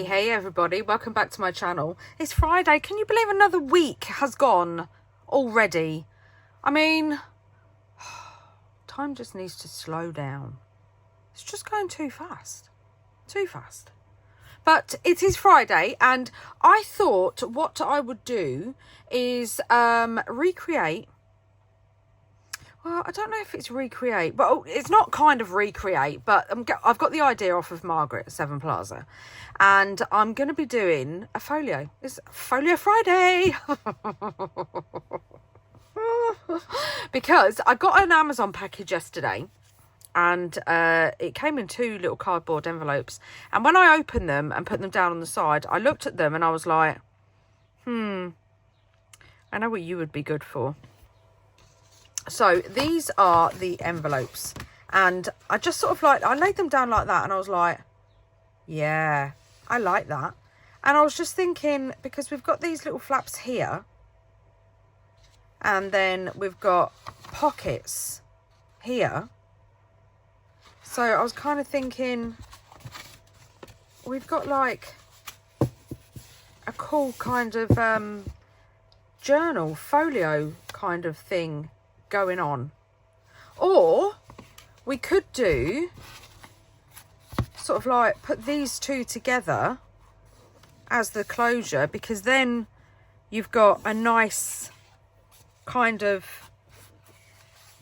Hey everybody, welcome back to my channel. It's Friday. Can you believe another week has gone already? I mean, time just needs to slow down. It's just going too fast. Too fast. But it is Friday and I thought what I would do is recreate. Well, I don't know if it's recreate, but it's not kind of recreate, but I've got the idea off of Margreth, Sevenplaza, and I'm going to be doing a folio. It's Folio Friday! Because I got an Amazon package yesterday, and it came in 2 little cardboard envelopes, and when I opened them and put them down on the side, I looked at them and I was like, I know what you would be good for. So these are the envelopes, and I just sort of I laid them down like that, and I was like, yeah, I like that. And I was just thinking, because we've got these little flaps here, and then we've got pockets here. So I was kind of thinking, we've got like a cool kind of journal, folio kind of thing going on. Or we could do sort of like put these 2 together as the closure, because then you've got a nice kind of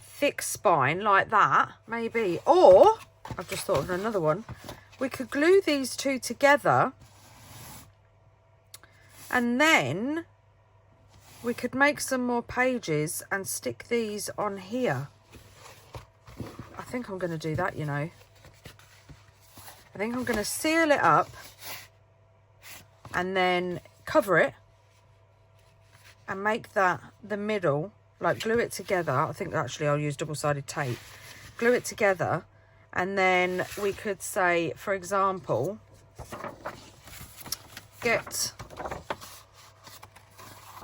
thick spine like that, maybe. Or I've just thought of another one. We could glue these 2 together, and then we could make some more pages and stick these on here. I think I'm going to do that, you know. I think I'm going to seal it up and then cover it and make that the middle, like glue it together. I think actually I'll use double-sided tape. Glue it together, and then we could say, for example, get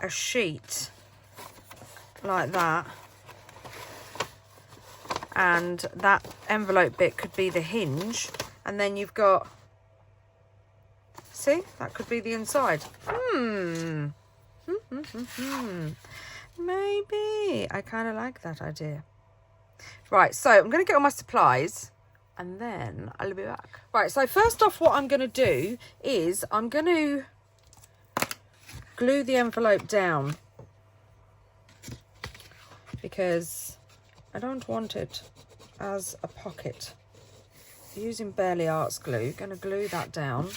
a sheet like that, and that envelope bit could be the hinge, and then you've got, see, that could be the inside. Maybe I kind of like that idea. Right, so I'm going to get all my supplies and then I'll be back. Right, so first off, what I'm going to do is I'm going to glue the envelope down, because I don't want it as a pocket. Using Barely Arts glue, going to glue that down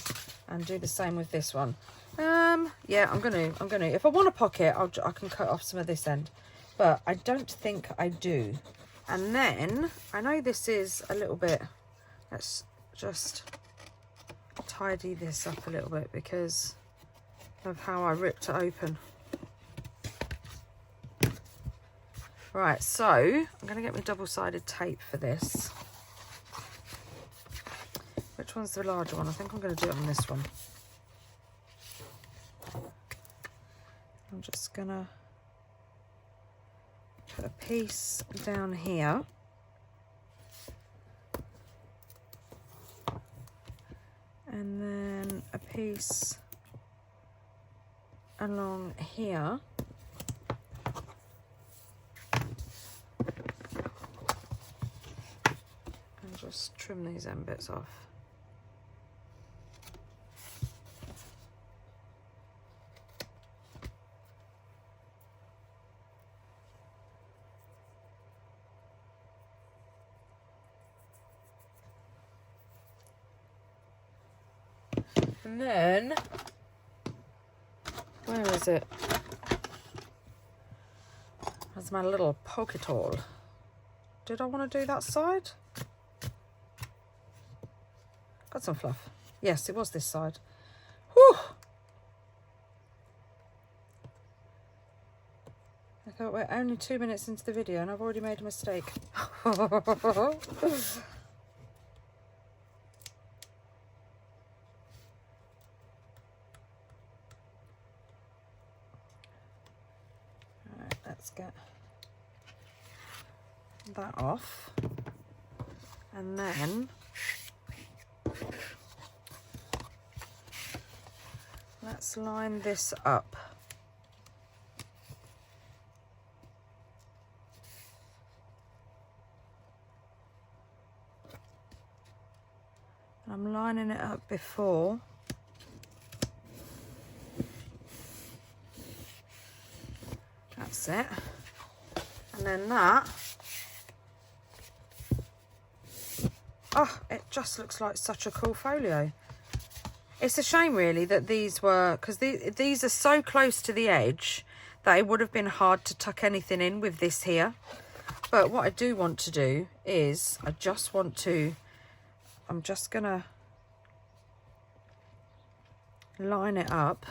and do the same with this one. Yeah, I'm gonna. If I want a pocket, I can cut off some of this end, but I don't think I do. And then I know this is a little bit. Let's just tidy this up a little bit because of how I ripped it open. Right, so I'm going to get my double-sided tape for this. Which one's the larger one? I think I'm going to do it on this one. I'm just going to put a piece down here. And then a piece along here, and just trim these end bits off. And then, where is it? That's my little poke tool. Did I want to do that side? Got some fluff. Yes, it was this side. Whew! I thought we're only 2 minutes into the video and I've already made a mistake. Let's get that off, and then let's line this up. I'm lining it up before. That's it. And then that. Oh, it just looks like such a cool folio. It's a shame really that these were, because these are so close to the edge that it would have been hard to tuck anything in with this here. But what I do want to do is, I'm just gonna line it up.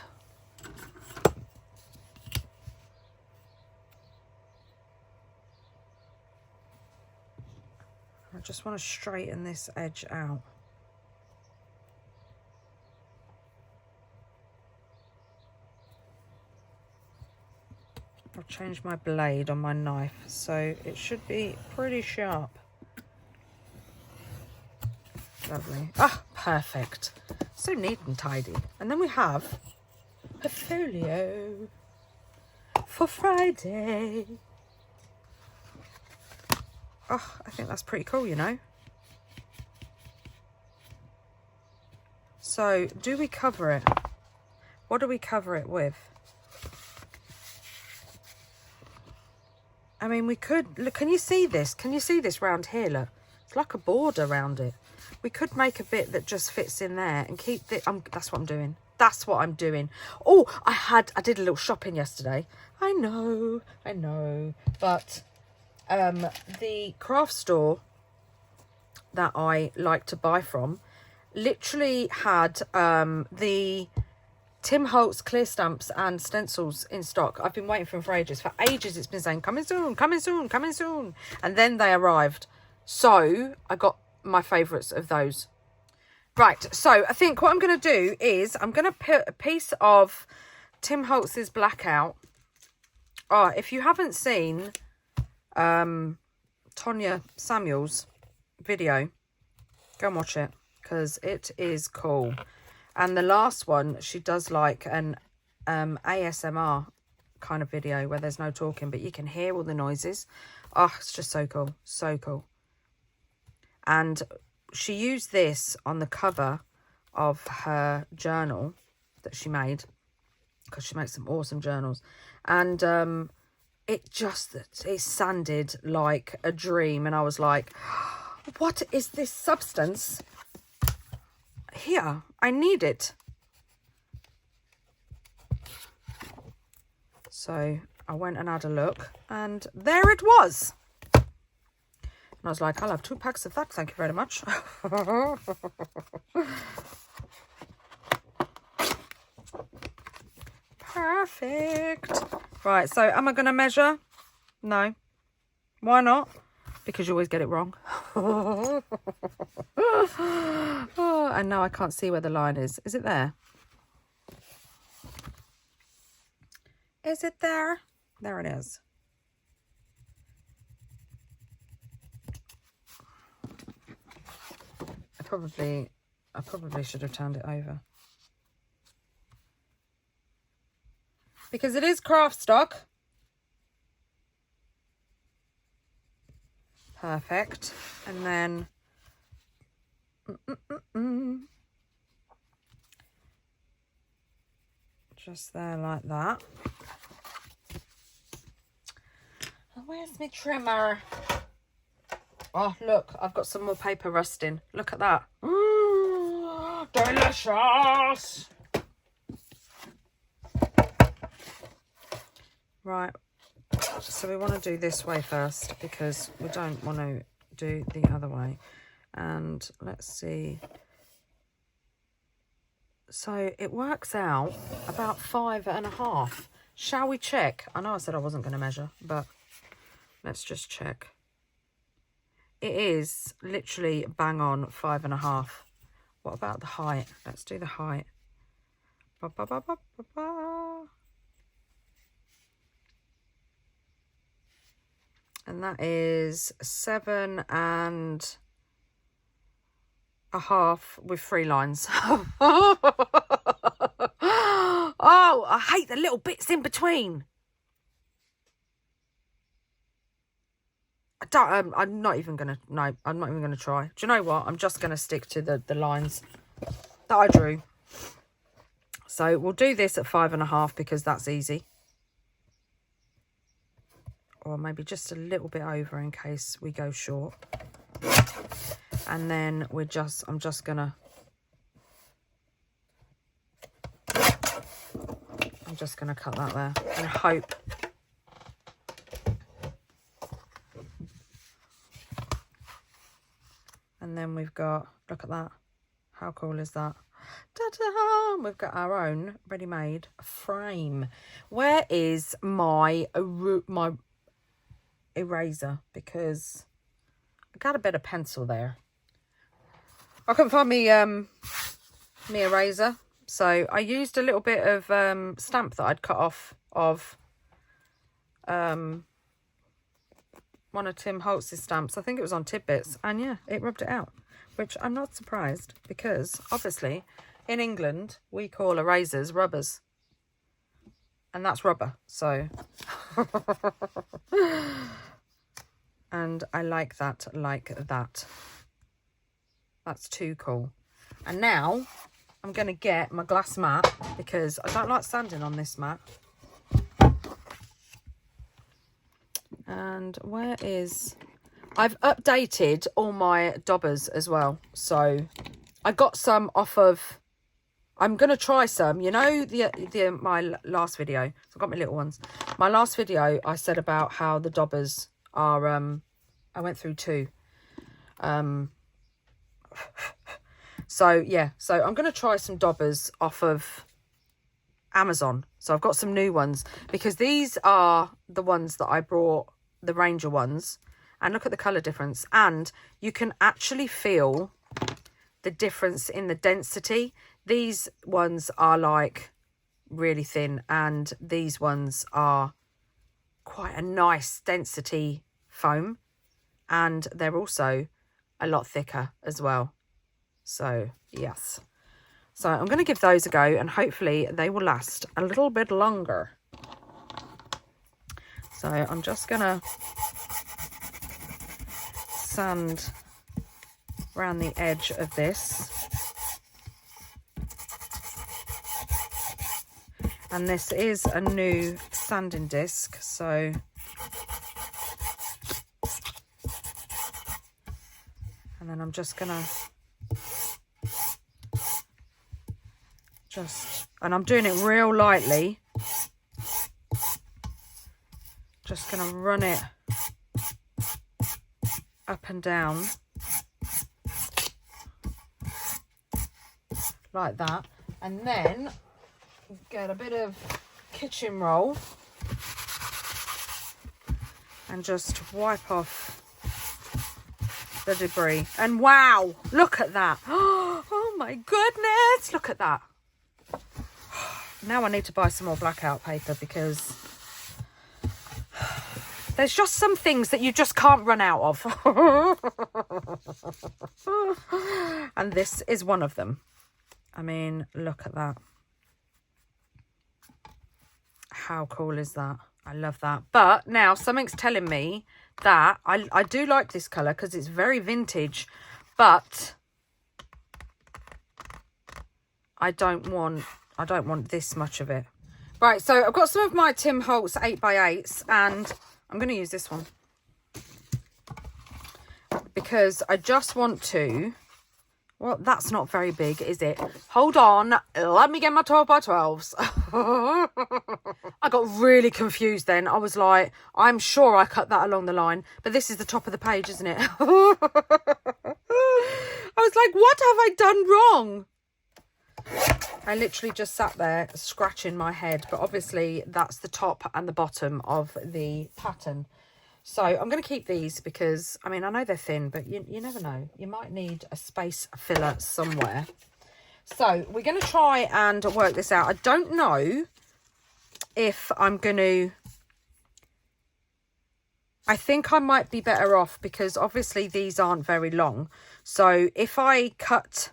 I just want to straighten this edge out. I've changed my blade on my knife, so it should be pretty sharp. Lovely. Ah, perfect. So neat and tidy. And then we have a folio for Friday. Oh, I think that's pretty cool, you know. So, do we cover it? What do we cover it with? I mean, we could, look, can you see this? Can you see this round here, look? It's like a border around it. We could make a bit that just fits in there and keep the, that's what I'm doing. That's what I'm doing. Oh, I did a little shopping yesterday. I know. But the craft store that I like to buy from literally had the Tim Holtz clear stamps and stencils in stock. I've been waiting for them for ages. For ages it's been saying, coming soon, coming soon, coming soon. And then they arrived. So I got my favourites of those. Right, so I think what I'm going to do is I'm going to put a piece of Tim Holtz's Blackout. Oh, if you haven't seen Tonya Samuel's video, go and watch it because it is cool. And the last one, she does like an ASMR kind of video where there's no talking, but you can hear all the noises. Oh, it's just so cool. So cool. And she used this on the cover of her journal that she made, because she makes some awesome journals. And it sounded like a dream. And I was like, what is this substance? Here, I need it. So I went and had a look, and there it was. And I was like, I'll have 2 packs of that, thank you very much. Perfect. Right, so am I going to measure? No. Why not? Because you always get it wrong. Oh, and now I can't see where the line is. Is it there? Is it there? There it is. I probably should have turned it over. Because it is craft stock. Perfect. And then just there like that. Where's my trimmer? Oh, look, I've got some more paper rusting. Look at that. Ooh, delicious. Right. So we want to do this way first because we don't want to do the other way. And let's see. So it works out about 5.5. Shall we check? I know I said I wasn't going to measure, but let's just check. It is literally bang on 5.5. What about the height? Let's do the height. Ba, ba, ba, ba, ba, ba. And that is 7.5 with 3 lines. Oh, I hate the little bits in between. I'm not even gonna, no, I'm not even gonna try. Do you know what? I'm just gonna stick to the lines that I drew. So we'll do this at 5.5 because that's easy. Or maybe just a little bit over in case we go short. And then I'm just gonna cut that there and hope. And then we've got, look at that. How cool is that? Ta-da! We've got our own ready-made frame. Where is my eraser? Because I got a bit of pencil there. I couldn't find me eraser. So I used a little bit of stamp that I'd cut off of one of Tim Holtz's stamps. I think it was on Tidbits, and yeah, it rubbed it out, which I'm not surprised because obviously in England we call erasers rubbers, and that's rubber. So and I like that, that's too cool. And now I'm gonna get my glass mat because I don't like sanding on this mat. And where is... I've updated all my daubers as well. So I got some off of... I'm going to try some. You know, my last video. So I've got my little ones. My last video, I said about how the daubers are... I went through 2. So, yeah. So I'm going to try some daubers off of Amazon. So I've got some new ones because these are the ones that I brought, the Ranger ones, and look at the color difference, and you can actually feel the difference in the density. These ones are like really thin, and these ones are quite a nice density foam, and they're also a lot thicker as well. So yes, so I'm going to give those a go, and hopefully they will last a little bit longer. So I'm just going to sand around the edge of this. And this is a new sanding disc, so and then I'm just going to and I'm doing it real lightly. Just going to run it up and down like that, and then get a bit of kitchen roll and just wipe off the debris. And wow, look at that. Oh my goodness, look at that. Now I need to buy some more blackout paper because there's just some things that you just can't run out of. And this is one of them. I mean, look at that. How cool is that? I love that. But now something's telling me that I do like this colour because it's very vintage, but I don't want this much of it. Right, so I've got some of my Tim Holtz 8x8s, and I'm going to use this one because I just want to... Well, that's not very big, is it? Hold on. Let me get my 12x12s. I got really confused then. I was like, I'm sure I cut that along the line. But this is the top of the page, isn't it? I was like, what have I done wrong? I literally just sat there scratching my head. But obviously, that's the top and the bottom of the pattern. So I'm going to keep these because, I mean, I know they're thin, but you never know. You might need a space filler somewhere. So we're going to try and work this out. I don't know if I'm going to... I think I might be better off because obviously these aren't very long. So if I cut...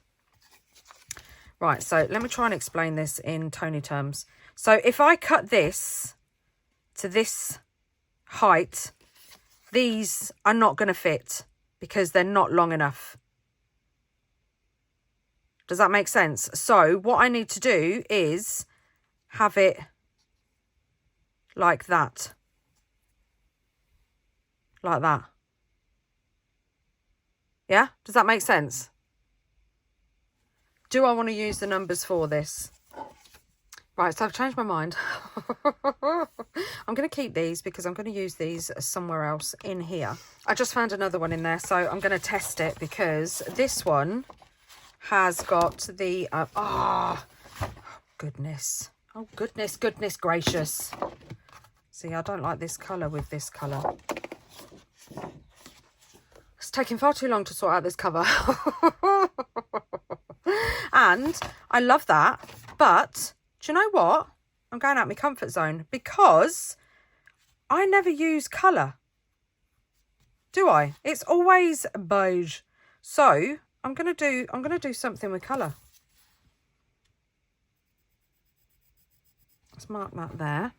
Right, so let me try and explain this in Toni terms. So if I cut this to this height, these are not going to fit because they're not long enough. Does that make sense? So what I need to do is have it like that. Like that. Yeah? Does that make sense? Do I want to use the numbers for this? Right, so I've changed my mind. I'm going to keep these because I'm going to use these somewhere else in here. I just found another one in there, so I'm going to test it because this one has got the... goodness. Oh, goodness, goodness gracious. See, I don't like this colour with this colour. It's taking far too long to sort out this cover. And I love that, but... do you know what? I'm going out my comfort zone because I never use colour. Do I? It's always beige. So I'm gonna do something with colour. Let's mark that there.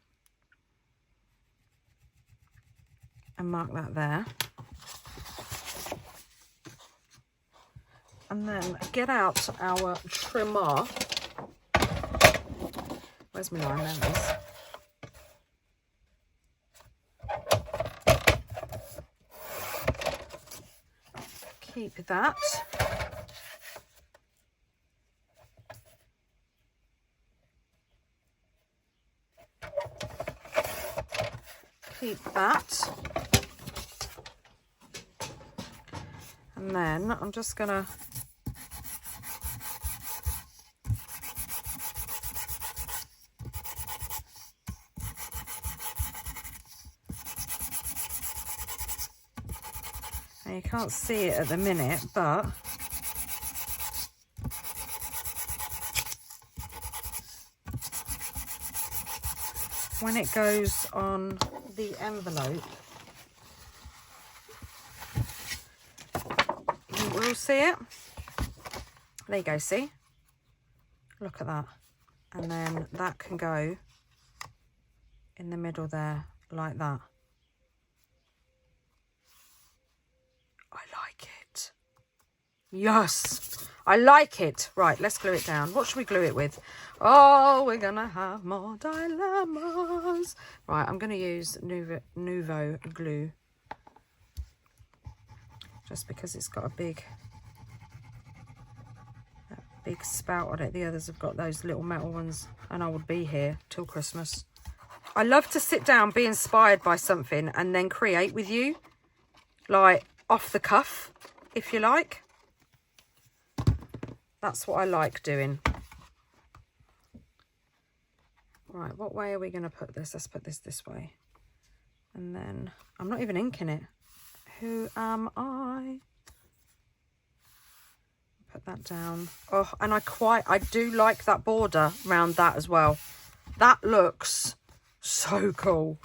And mark that there. And then get out our trimmer. Where's my line members? Keep that. Keep that. And then I'm just gonna you can't see it at the minute, but when it goes on the envelope, you will see it. There you go, see? Look at that. And then that can go in the middle there, like that. Yes, I like it. Right, let's glue it down. What should we glue it with? Oh, we're gonna have more dilemmas. Right, I'm gonna use Nouveau glue just because it's got a big spout on it. The others have got those little metal ones, and I would be here till Christmas. I love to sit down, be inspired by something, and then create with you, like off the cuff, if you like. That's what I like doing. Right, what way are we going to put this? Let's put this way. And then, I'm not even inking it. Who am I? Put that down. Oh, and I do like that border around that as well. That looks so cool.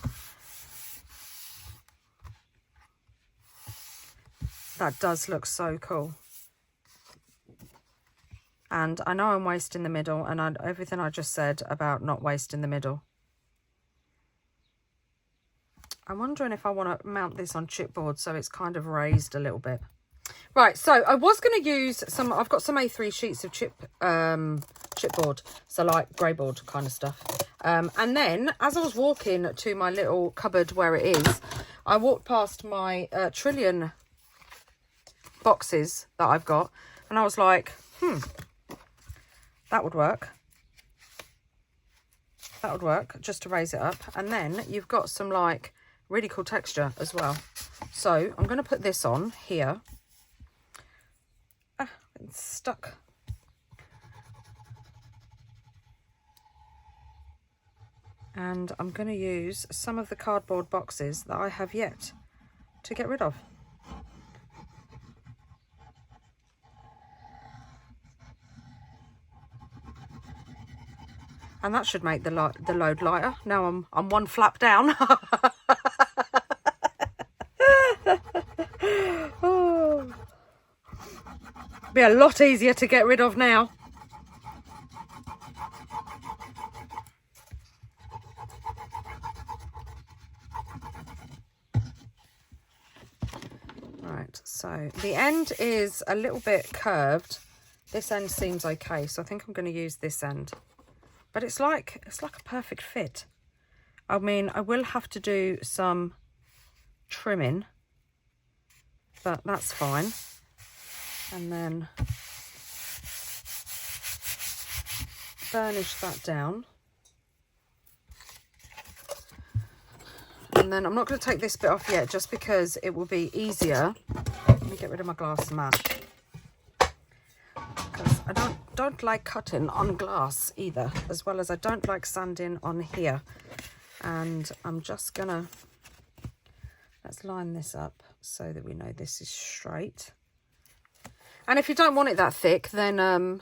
That does look so cool. And I know I'm wasting the middle, and everything I just said about not wasting the middle. I'm wondering if I want to mount this on chipboard so it's kind of raised a little bit. Right, so I was going to use some, I've got some A3 sheets of chipboard, so like grey board kind of stuff. And then as I was walking to my little cupboard where it is, I walked past my trillion boxes that I've got, and I was like, that would work. That would work, just to raise it up. And then you've got some like really cool texture as well. So I'm going to put this on here. Ah, it's stuck. And I'm going to use some of the cardboard boxes that I have yet to get rid of. And that should make the load lighter. Now I'm one flap down. Oh. Be a lot easier to get rid of now. So the end is a little bit curved. This end seems okay, so I think I'm going to use this end. But it's like a perfect fit. I mean, I will have to do some trimming, but that's fine. And then burnish that down. And then I'm not going to take this bit off yet, just because it will be easier. Let me get rid of my glass mat, because I don't like cutting on glass either, as well as I don't like sanding on here. And I'm just gonna, let's line this up so that we know this is straight. And if you don't want it that thick, then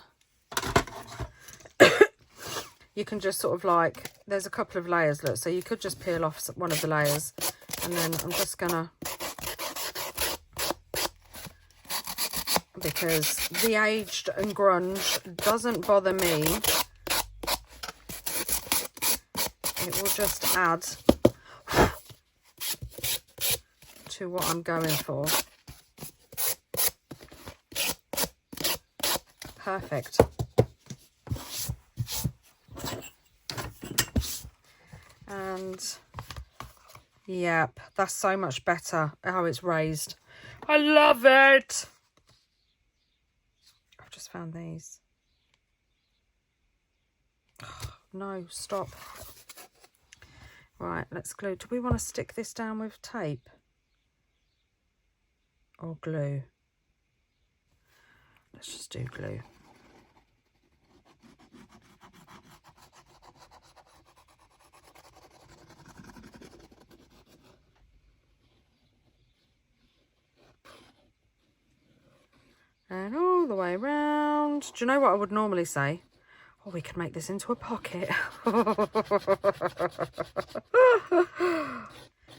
you can just sort of like, there's a couple of layers, look, so you could just peel off one of the layers. And then I'm just gonna, because the aged and grunge doesn't bother me, it will just add to what I'm going for. Perfect. And yep, that's so much better how it's raised. I love it. I've just found these. Oh, no, stop. Right, let's glue. Do we want to stick this down with tape or glue? Let's just do glue. And all the way around. Do you know what I would normally say? Oh, we could make this into a pocket.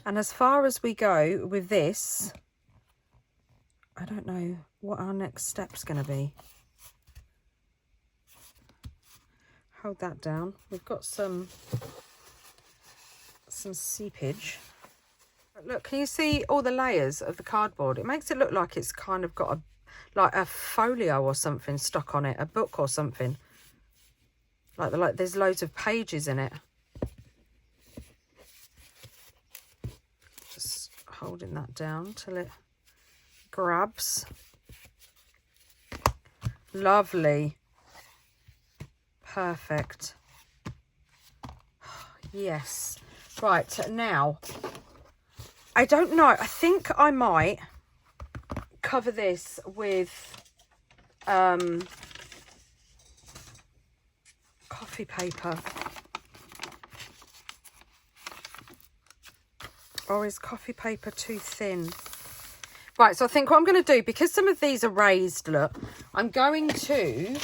And as far as we go with this, I don't know what our next step's going to be. Hold that down. We've got some seepage. But look, can you see all the layers of the cardboard? It makes it look like it's kind of got a folio or something stuck on it, a book or something. Like there's loads of pages in it. Just holding that down till it grabs. Lovely. Perfect. Yes. Right, now, I don't know. I think I might cover this with coffee paper. Or is coffee paper too thin? Right, so I think what I'm going to do, because some of these are raised, look, I'm going to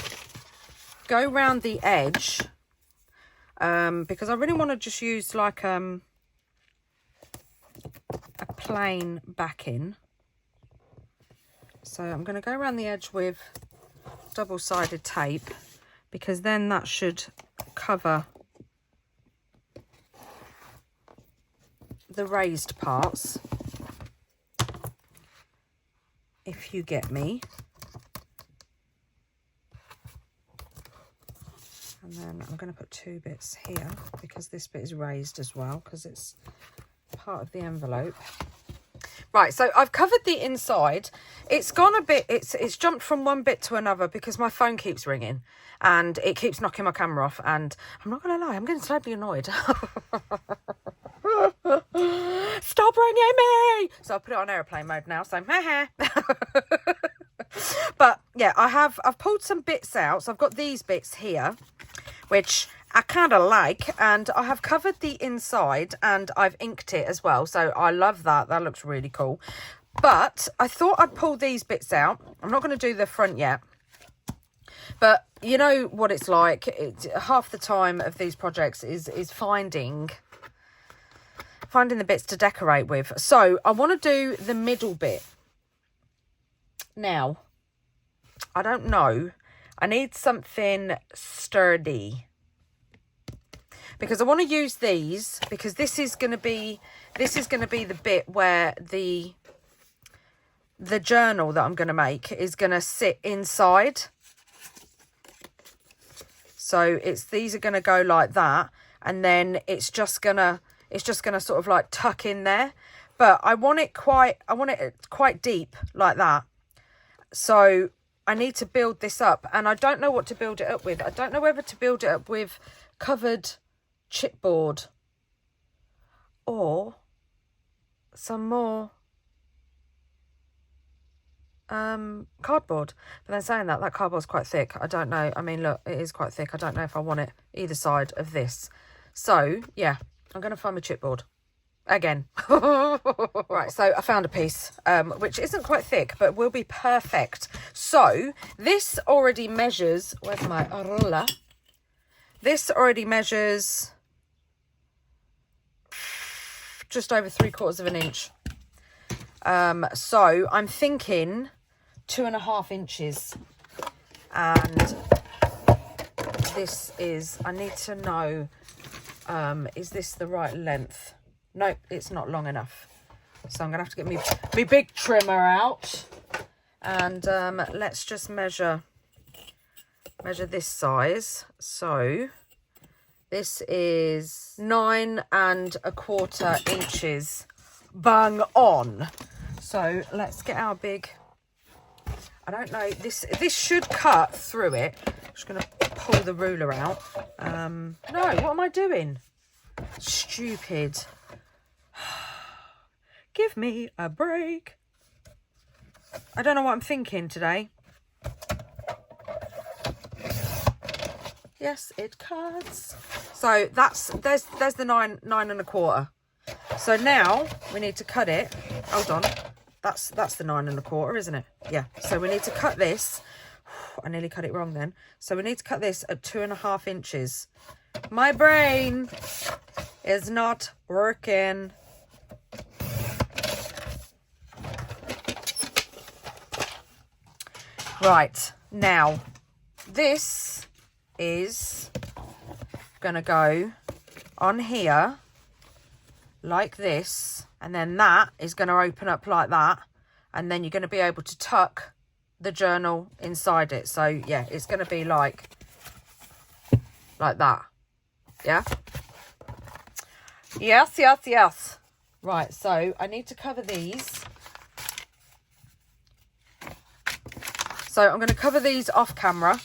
go round the edge, because I really want to just use like a plain backing. So I'm going to go around the edge with double-sided tape, because then that should cover the raised parts, if you get me. And then I'm going to put two bits here, because this bit is raised as well, because it's part of the envelope. Right, so I've covered the inside. It's gone a bit, it's jumped from one bit to another because my phone keeps ringing and it keeps knocking my camera off, and I'm not going to lie, I'm getting slightly annoyed. Stop ringing me! So I'll put it on airplane mode now, so But yeah, I've pulled some bits out. So I've got these bits here, which I kind of like, and I have covered the inside and I've inked it as well. So I love that. That looks really cool. But I thought I'd pull these bits out. I'm not going to do the front yet. But you know what it's like. Half the time of these projects is finding the bits to decorate with. So I want to do the middle bit. Now, I don't know. I need something sturdy, because I want to use these, because this is going to be the bit where the the journal that I'm going to make is going to sit inside. So these are going to go like that, and then it's just gonna sort of like tuck in there. But I want it quite deep like that. So I need to build this up, and I don't know what to build it up with. I don't know whether to build it up with covered chipboard or some more cardboard. But then saying that cardboard's quite thick. I don't know. I mean, look, it is quite thick. I don't know if I want it either side of this. So yeah, I'm going to find my chipboard again. Right, so I found a piece which isn't quite thick but will be perfect. So this already measures, where's my ruler? This already measures just over 3/4 inch. So I'm thinking 2.5 inches, and this is, I need to know, is this the right length? Nope, it's not long enough. So I'm gonna have to get me big trimmer out, and let's just measure this size. So this is 9 1/4 inches. Bang on. So let's get our big, I don't know, this should cut through it. I'm just gonna pull the ruler out. No, what am I doing? Stupid. Give me a break. I don't know what I'm thinking today. Yes, it cuts. So there's the 9 1/4. So now we need to cut it. Hold on. That's the 9 1/4, isn't it? Yeah. So we need to cut this. I nearly cut it wrong then. So we need to cut this at 2.5 inches. My brain is not working. Right. Now, this is going to go on here like this, and then that is going to open up like that, and then you're going to be able to tuck the journal inside it. So yeah, it's going to be like that. Yeah, yes. Right, so I need to cover these. So I'm going to cover these off camera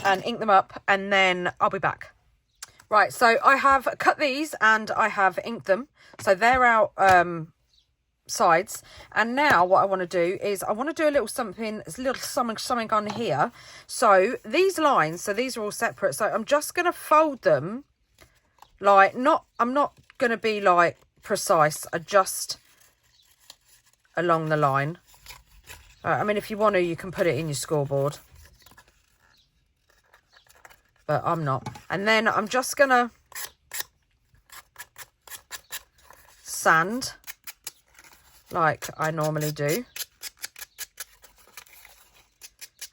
and ink them up, and then I'll be back. Right, so I have cut these and I have inked them. So they're our sides. And now what I want to do is I want to do a little something on here. So these lines, so these are all separate. So I'm just going to fold them like, I'm not going to be like precise. I just along the line. I mean, if you want to, you can put it in your scoreboard. But I'm not. And then I'm just going to sand like I normally do.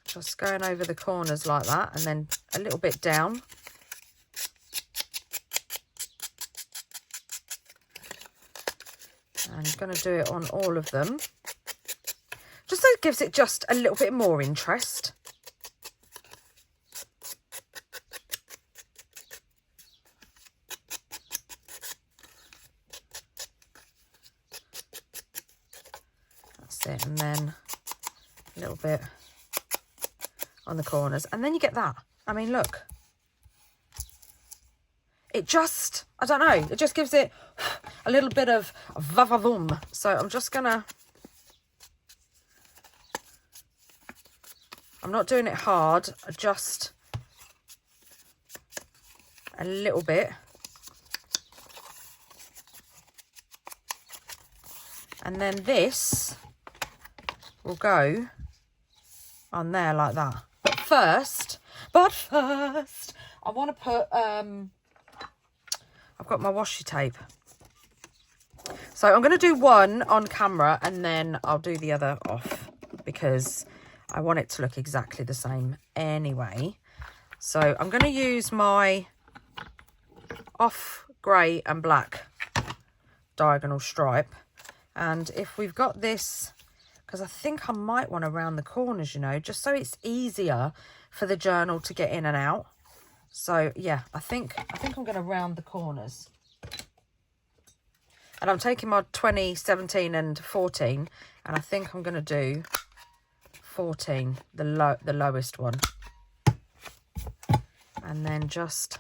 Just going over the corners like that, and then a little bit down. And I'm going to do it on all of them. Just so it gives it just a little bit more interest. It, and then a little bit on the corners, and then you get that. I mean, look, it just, I don't know, it just gives it a little bit of va-va-voom. So I'm just gonna, I'm not doing it hard, just a little bit. And then this will go on there like that. But first, I want to put, I've got my washi tape. So I'm going to do one on camera, and then I'll do the other off, because I want it to look exactly the same anyway. So I'm going to use my off grey and black diagonal stripe. And if we've got this, because I think I might want to round the corners, you know, just so it's easier for the journal to get in and out. So yeah, I think I'm going to round the corners. And I'm taking my 20, 17 and 14, and I think I'm going to do 14, the lowest one. And then just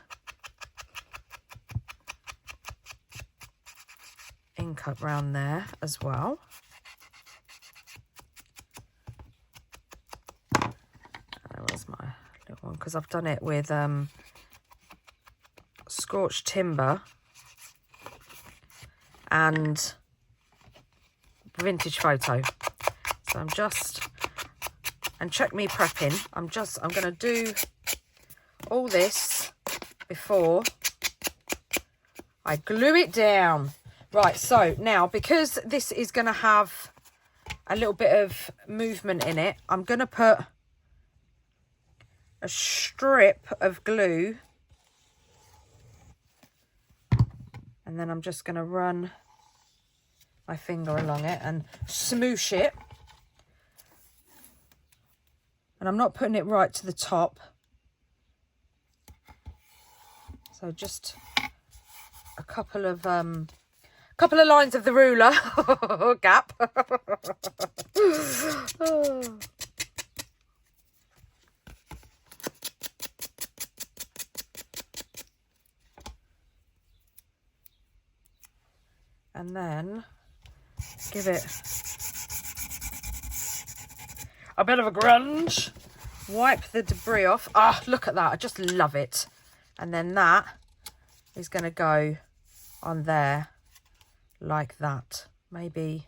ink up round there as well. Where's my little one? Because I've done it with Scorched Timber and Vintage Photo. So I'm just, and check me prepping, I'm going to do all this before I glue it down. Right, so now, because this is going to have a little bit of movement in it, I'm going to put a strip of glue, and then I'm just going to run my finger along it and smoosh it. And I'm not putting it right to the top, so just a couple of lines of the ruler gap. Oh. And then give it a bit of a grunge. Wipe the debris off. Ah, look at that. I just love it. And then that is going to go on there like that. Maybe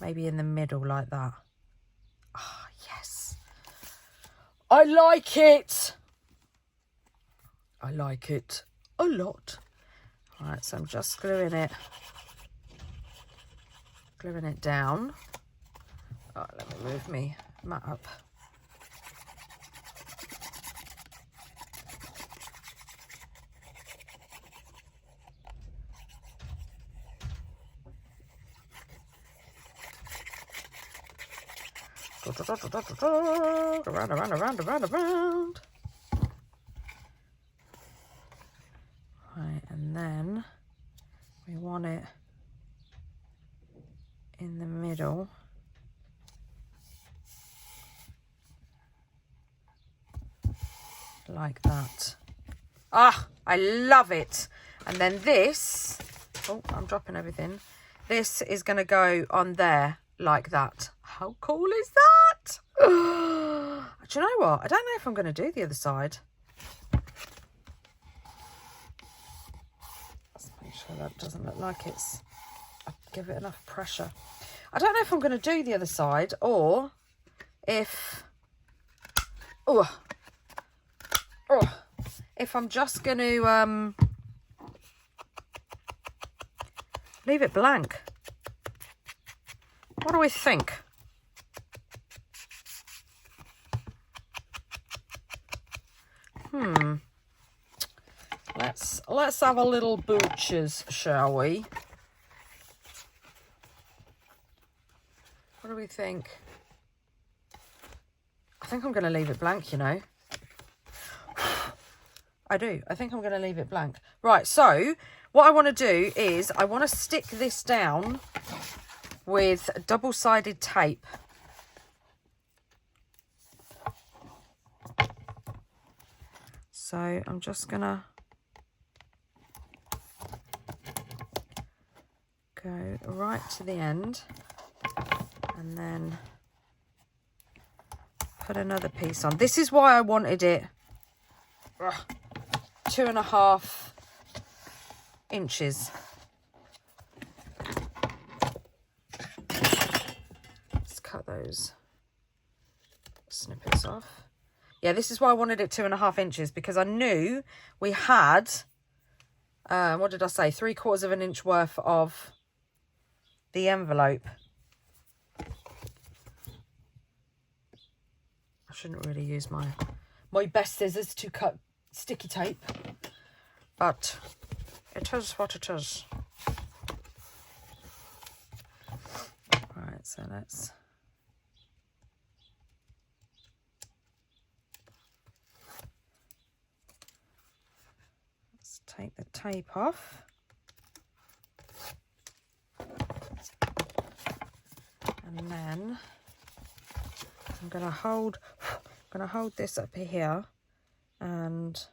in the middle like that. Ah, yes. I like it. I like it a lot. All right, so I'm just gluing it down. All right, let me move me mat up. Around. Right, and then we want it in the middle. Like that. Ah, I love it. And then this, oh, I'm dropping everything. This is going to go on there like that. How cool is that? Do you know what? I don't know if I'm going to do the other side. Let's make sure that doesn't look like it's... I'll give it enough pressure. I don't know if I'm going to do the other side or if... if I'm just going to leave it blank. What do we think? Let's have a little butchers, shall we? What do we think? I think I'm going to leave it blank, you know. I do. I think I'm going to leave it blank. Right, so what I want to do is I want to stick this down with double-sided tape. So I'm just going to go right to the end and then put another piece on. This is why I wanted it 2.5 inches. Let's cut those snippets off. Yeah, this is why I wanted it 2.5 inches, because I knew we had, what did I say, 3/4 of an inch worth of the envelope. I shouldn't really use my best scissors to cut sticky tape, but it is what it is. let's take the tape off. And then I'm going to hold this up here and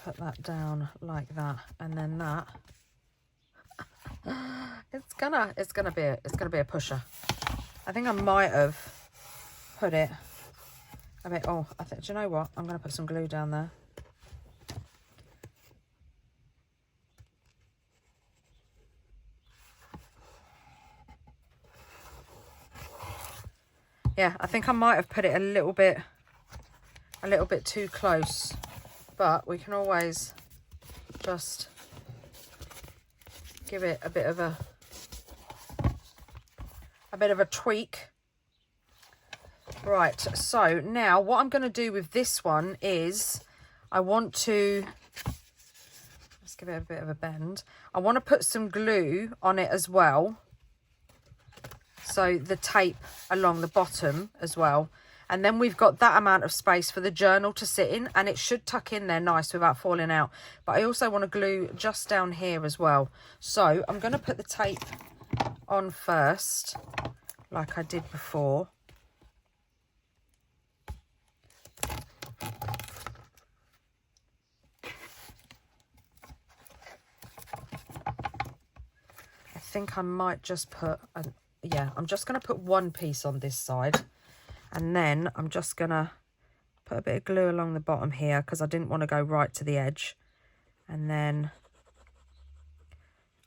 put that down like that, and then that it's gonna be a pusher. I think I might have put it a bit. Oh, I think, do you know what? I'm gonna put some glue down there. Yeah, I think I might have put it a little bit too close, but we can always just give it a bit of a tweak. Right, so now what I'm going to do with this one is I want to, let's give it a bit of a bend. I want to put some glue on it as well. So the tape along the bottom as well. And then we've got that amount of space for the journal to sit in, and it should tuck in there nice without falling out. But I also want to glue just down here as well. So I'm going to put the tape on first, like I did before. I think I might just put, yeah, I'm just going to put one piece on this side. And then I'm just going to put a bit of glue along the bottom here because I didn't want to go right to the edge. And then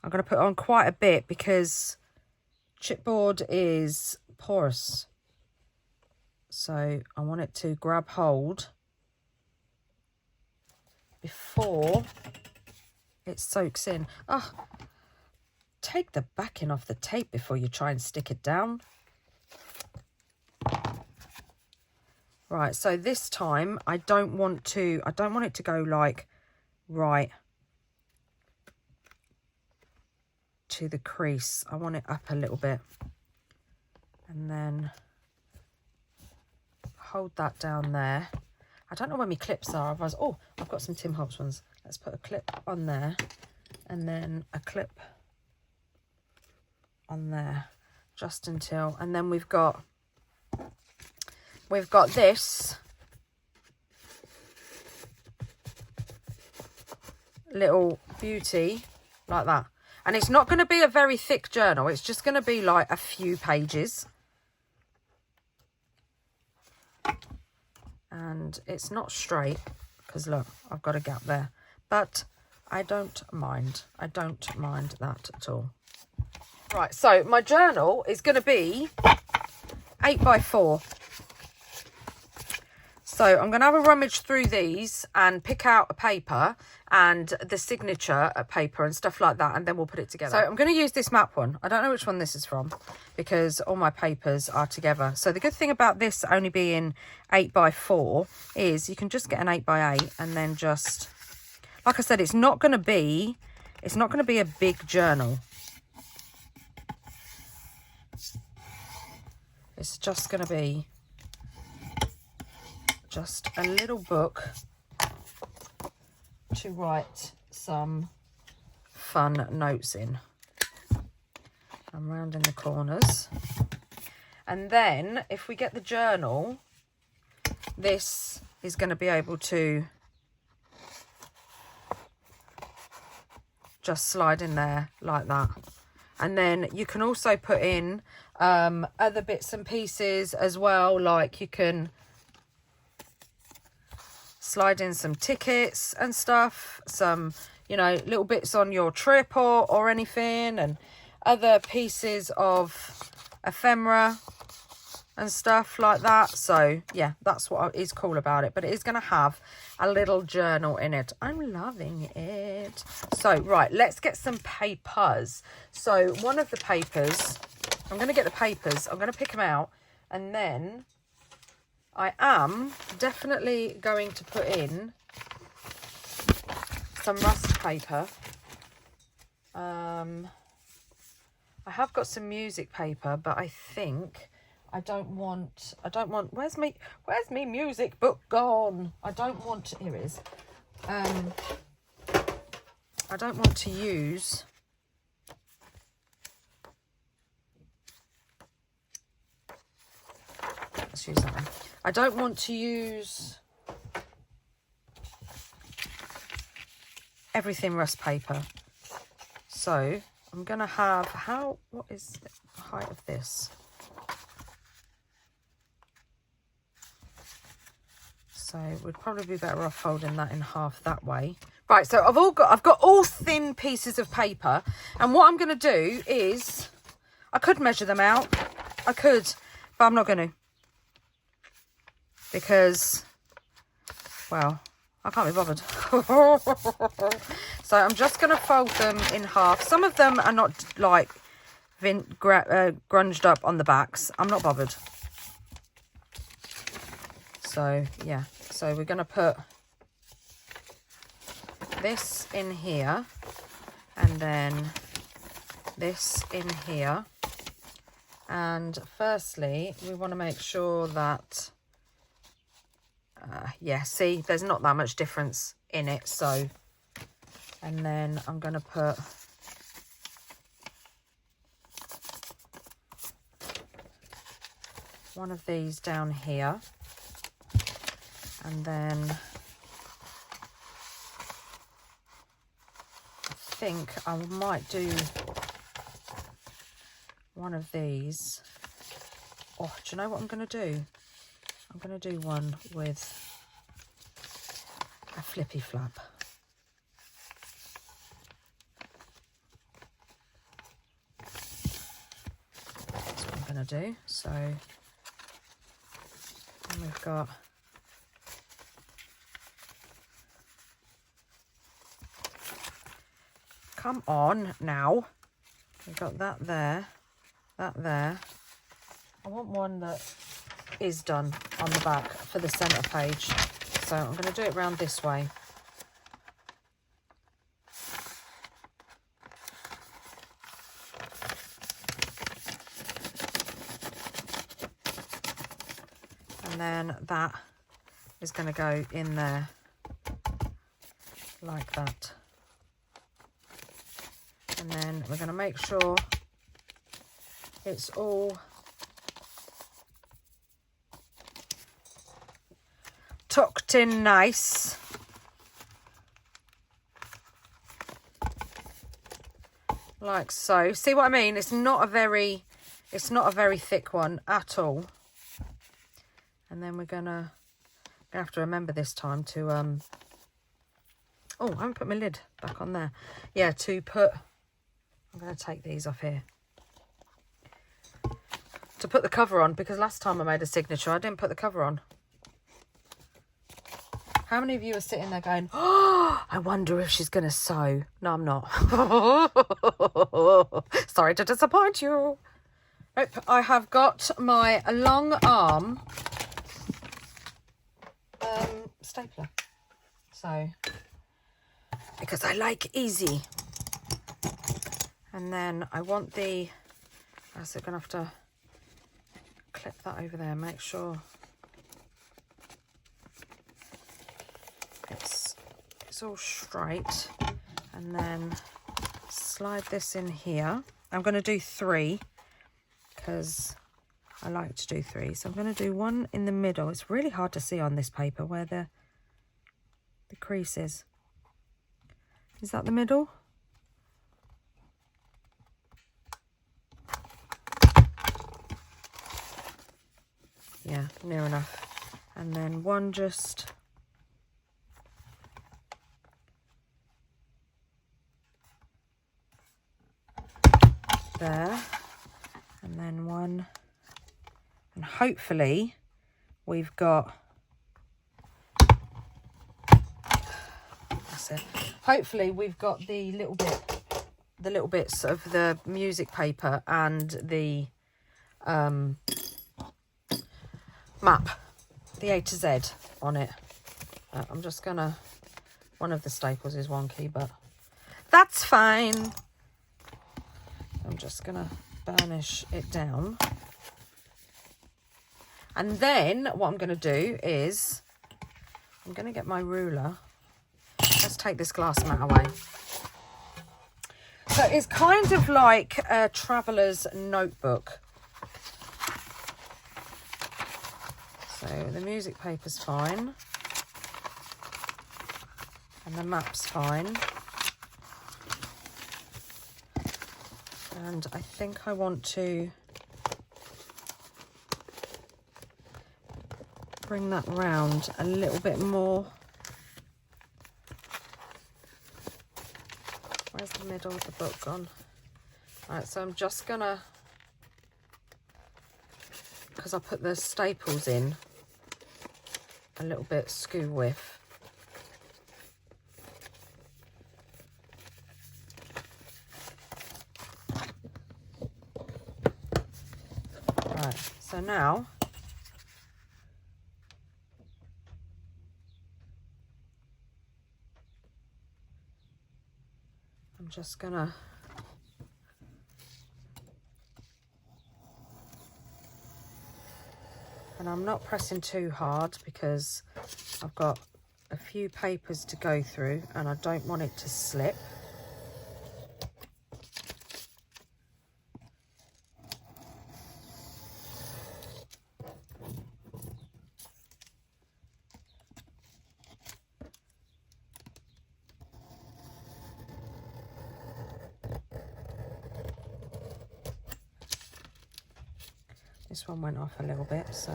I'm going to put on quite a bit because chipboard is porous. So I want it to grab hold before it soaks in. Oh, take the backing off the tape before you try and stick it down. Right, so this time I don't want it to go like right to the crease. I want it up a little bit. And then hold that down there. I don't know where my clips are. Otherwise, oh, I've got some Tim Holtz ones. Let's put a clip on there and then a clip on there just until, and then we've got this little beauty like that. And it's not going to be a very thick journal. It's just going to be like a few pages. And it's not straight because look, I've got a gap there. But I don't mind. I don't mind that at all. Right, so my journal is going to be 8x4. So I'm going to have a rummage through these and pick out a paper and the signature paper and stuff like that, and then we'll put it together. So I'm going to use this map one. I don't know which one this is from because all my papers are together. So the good thing about this only being 8x4 is you can just get an 8x8 and then just, like I said, it's not going to be a big journal. It's just going to be just a little book to write some fun notes in. I'm rounding the corners. And then if we get the journal, this is going to be able to just slide in there like that. And then you can also put in other bits and pieces as well, like you can slide in some tickets and stuff, some, you know, little bits on your trip or anything, and other pieces of ephemera and stuff like that. So yeah, that's what is cool about it, but it is going to have a little journal in it. I'm loving it. So right, let's get some papers. So one of the papers, I'm going to get the papers, I'm going to pick them out, and then I am definitely going to put in some rust paper. I have got some music paper, but I think I don't want, where's me music book gone? I don't want, here it is. I don't want to use, let's use that one. I don't want to use everything rust paper. So I'm going to have, what is the height of this? So we'd probably be better off folding that in half that way. Right, so I've got all thin pieces of paper, and what I'm going to do is, I could measure them out. I could, but I'm not going to. Because, well, I can't be bothered. So I'm just going to fold them in half. Some of them are not like grunged up on the backs. I'm not bothered. So, yeah. So we're going to put this in here. And then this in here. And firstly, we want to make sure that... yeah, see, there's not that much difference in it. So, and then I'm going to put one of these down here, and then I think I might do one of these. Oh, do you know what I'm going to do? I'm going to do one with a flippy flap. That's what I'm going to do. So we've got come on now. We've got that there, that there. I want one that is done on the back for the center page, so I'm going to do it round this way. And then that is going to go in there like that. And then we're going to make sure it's all tucked in nice. Like so. See what I mean? It's not a very thick one at all. And then we're gonna have to remember this time to oh, I haven't put my lid back on there. Yeah, to put, I'm gonna take these off here. To put the cover on, because last time I made a signature I didn't put the cover on. How many of you are sitting there going, oh, I wonder if she's going to sew? No, I'm not. Sorry to disappoint you. Nope, I have got my long arm stapler. So, because I like easy. And then I want the, I'm also going to have to clip that over there, make sure it's all straight, and then slide this in here. I'm going to do 3 because I like to do 3. So I'm going to do one in the middle. It's really hard to see on this paper where the crease is. Is that the middle? Yeah, near enough. And then one just there, and then one, and hopefully we've got, that's it, hopefully we've got the little bits of the music paper and the map the A to Z on it. I'm just gonna, one of the staples is wonky, but that's fine. I'm just gonna burnish it down. And then what I'm gonna do is, I'm gonna get my ruler. Let's take this glass mat away. So it's kind of like a traveller's notebook. So the music paper's fine. And the map's fine. And I think I want to bring that round a little bit more. Where's the middle of the book gone? Right, so I'm just gonna, because I put the staples in, a little bit skew with. Right, so now I'm just gonna and I'm not pressing too hard because I've got a few papers to go through and I don't want it to slip. This one went off a little bit, so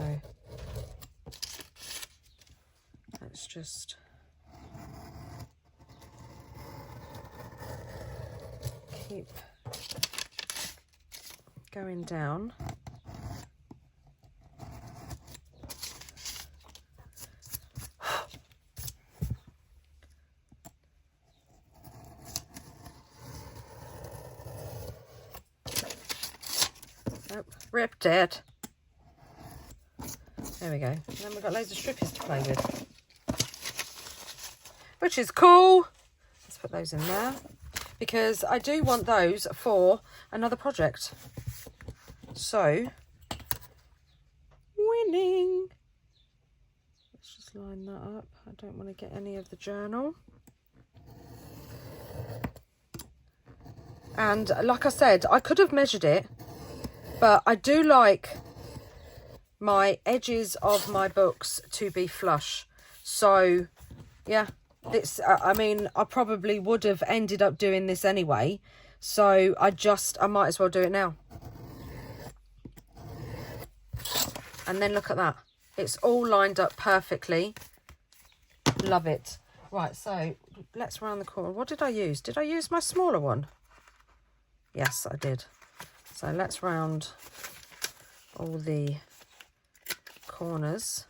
let's just keep going down. Nope, ripped it. There we go. And then we've got loads of strippies to play with, which is cool. Let's put those in there because I do want those for another project. So, winning. Let's just line that up. I don't want to get any of the journal. And like I said, I could have measured it, but I do like my edges of my books to be flush. So yeah, this I mean, I probably would have ended up doing this anyway, so I might as well do it now. And then look at that, it's all lined up perfectly. Love it. Right, so let's round the corner. What did I use? Did I use my smaller one? Yes, I did. So let's round all the corners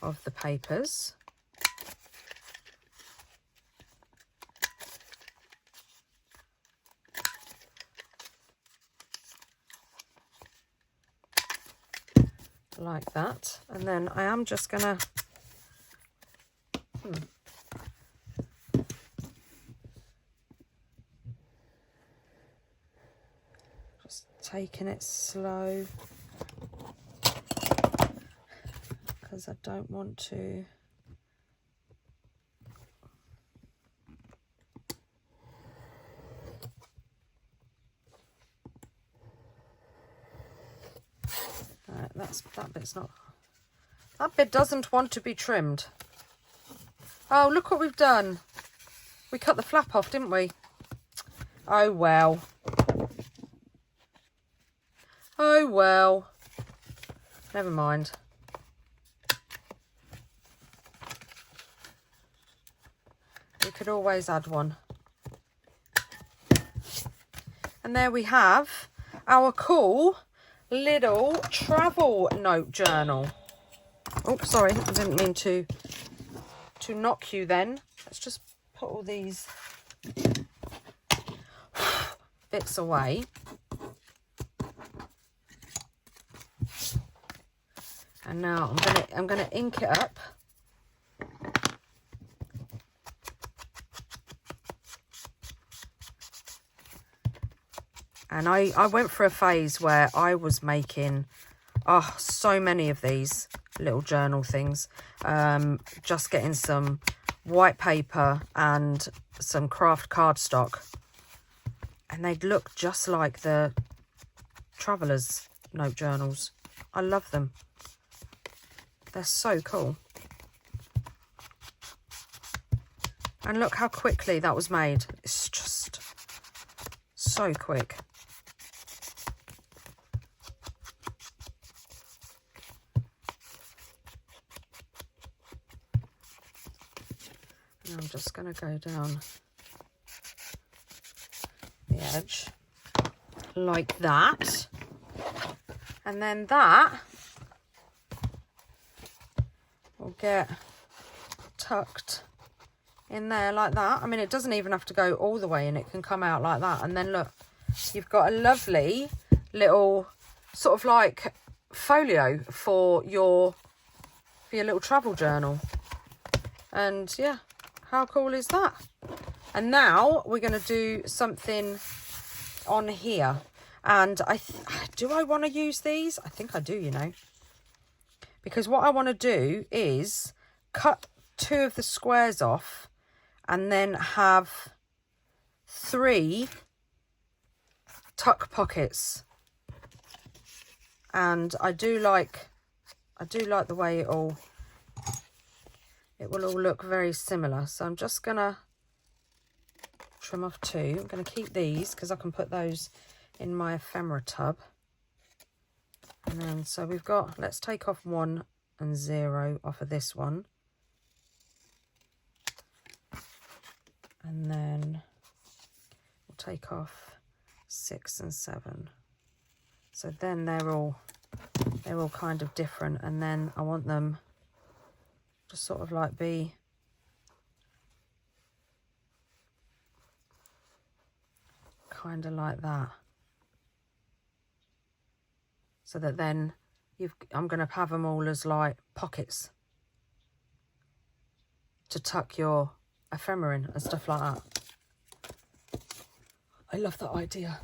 of the papers. Like that. And then I am just gonna just taking it slow because I don't want to that bit doesn't want to be trimmed. Oh, look what we've done. We cut the flap off, didn't we? Oh well. Oh well. Never mind. We could always add one. And there we have our cool little travel note journal. Oh, sorry, I didn't mean to knock you then. Let's just put all these bits away. And now I'm gonna ink it up. And I went through a phase where I was making so many of these little journal things. Just getting some white paper and some craft cardstock, and they'd look just like the travelers note journals. I love them. They're so cool. And look how quickly that was made. It's just so quick. And I'm just going to go down the edge like that. And then that will get tucked in there like that. I mean, it doesn't even have to go all the way in. It can come out like that. And then look, you've got a lovely little sort of like folio for your little travel journal. And yeah, how cool is that? And now we're going to do something on here. And do I want to use these? I think I do, you know. Because what I want to do is cut 2 of the squares off and then have 3 tuck pockets. And I do like the way it will all look very similar. So I'm just gonna trim off 2. I'm gonna keep these because I can put those in my ephemera tub. And then so we've got, let's take off 1 and 0 off of this one. And then we'll take off 6 and 7. So then they're all kind of different, and then I want them to sort of like be kind of like that. So that then I'm going to have them all as like pockets to tuck your ephemera in and stuff like that. I love that idea.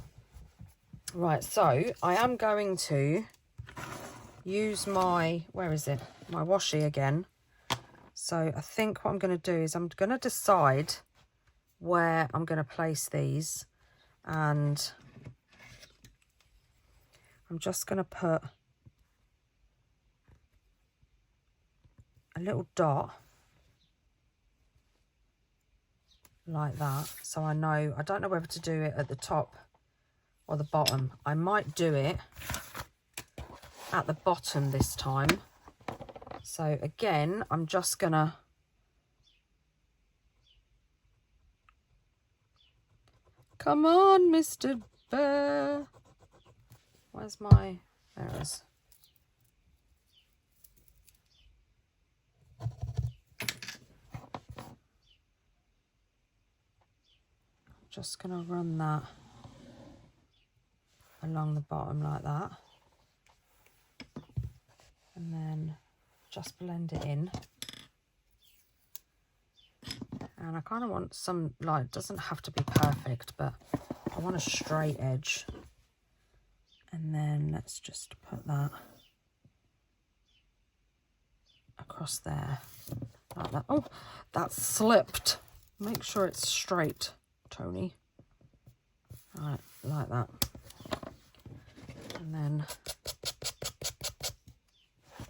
Right, so I am going to use my, where is it? My washi again. So I think what I'm going to do is I'm going to decide where I'm going to place these, and I'm just going to put a little dot like that, so I know. I don't know whether to do it at the top or the bottom. I might do it at the bottom this time. So again, I'm just gonna come on, Mr. Bear. Where's my, there it is. Just gonna run that along the bottom like that, and then just blend it in. And I kind of want some, like, it doesn't have to be perfect, but I want a straight edge. And then let's just put that across there like that. Oh, that slipped. Make sure it's straight, Toni. Right, like that. And then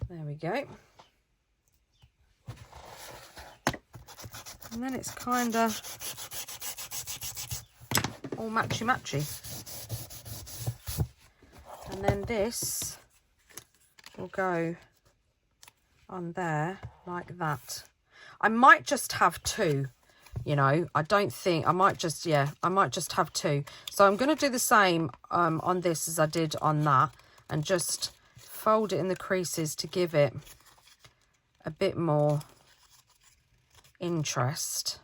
there we go. And then it's kind of all matchy-matchy. And then this will go on there like that. I might just have 2, you know. I don't think, I might just, yeah, I might just have 2. So I'm going to do the same on this as I did on that, and just fold it in the creases to give it a bit more interest.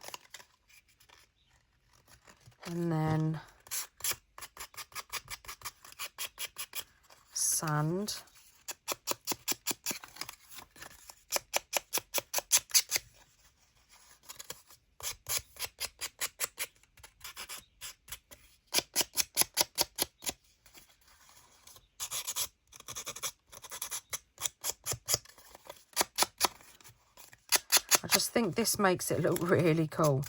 And then sand I just think this makes it look really cool.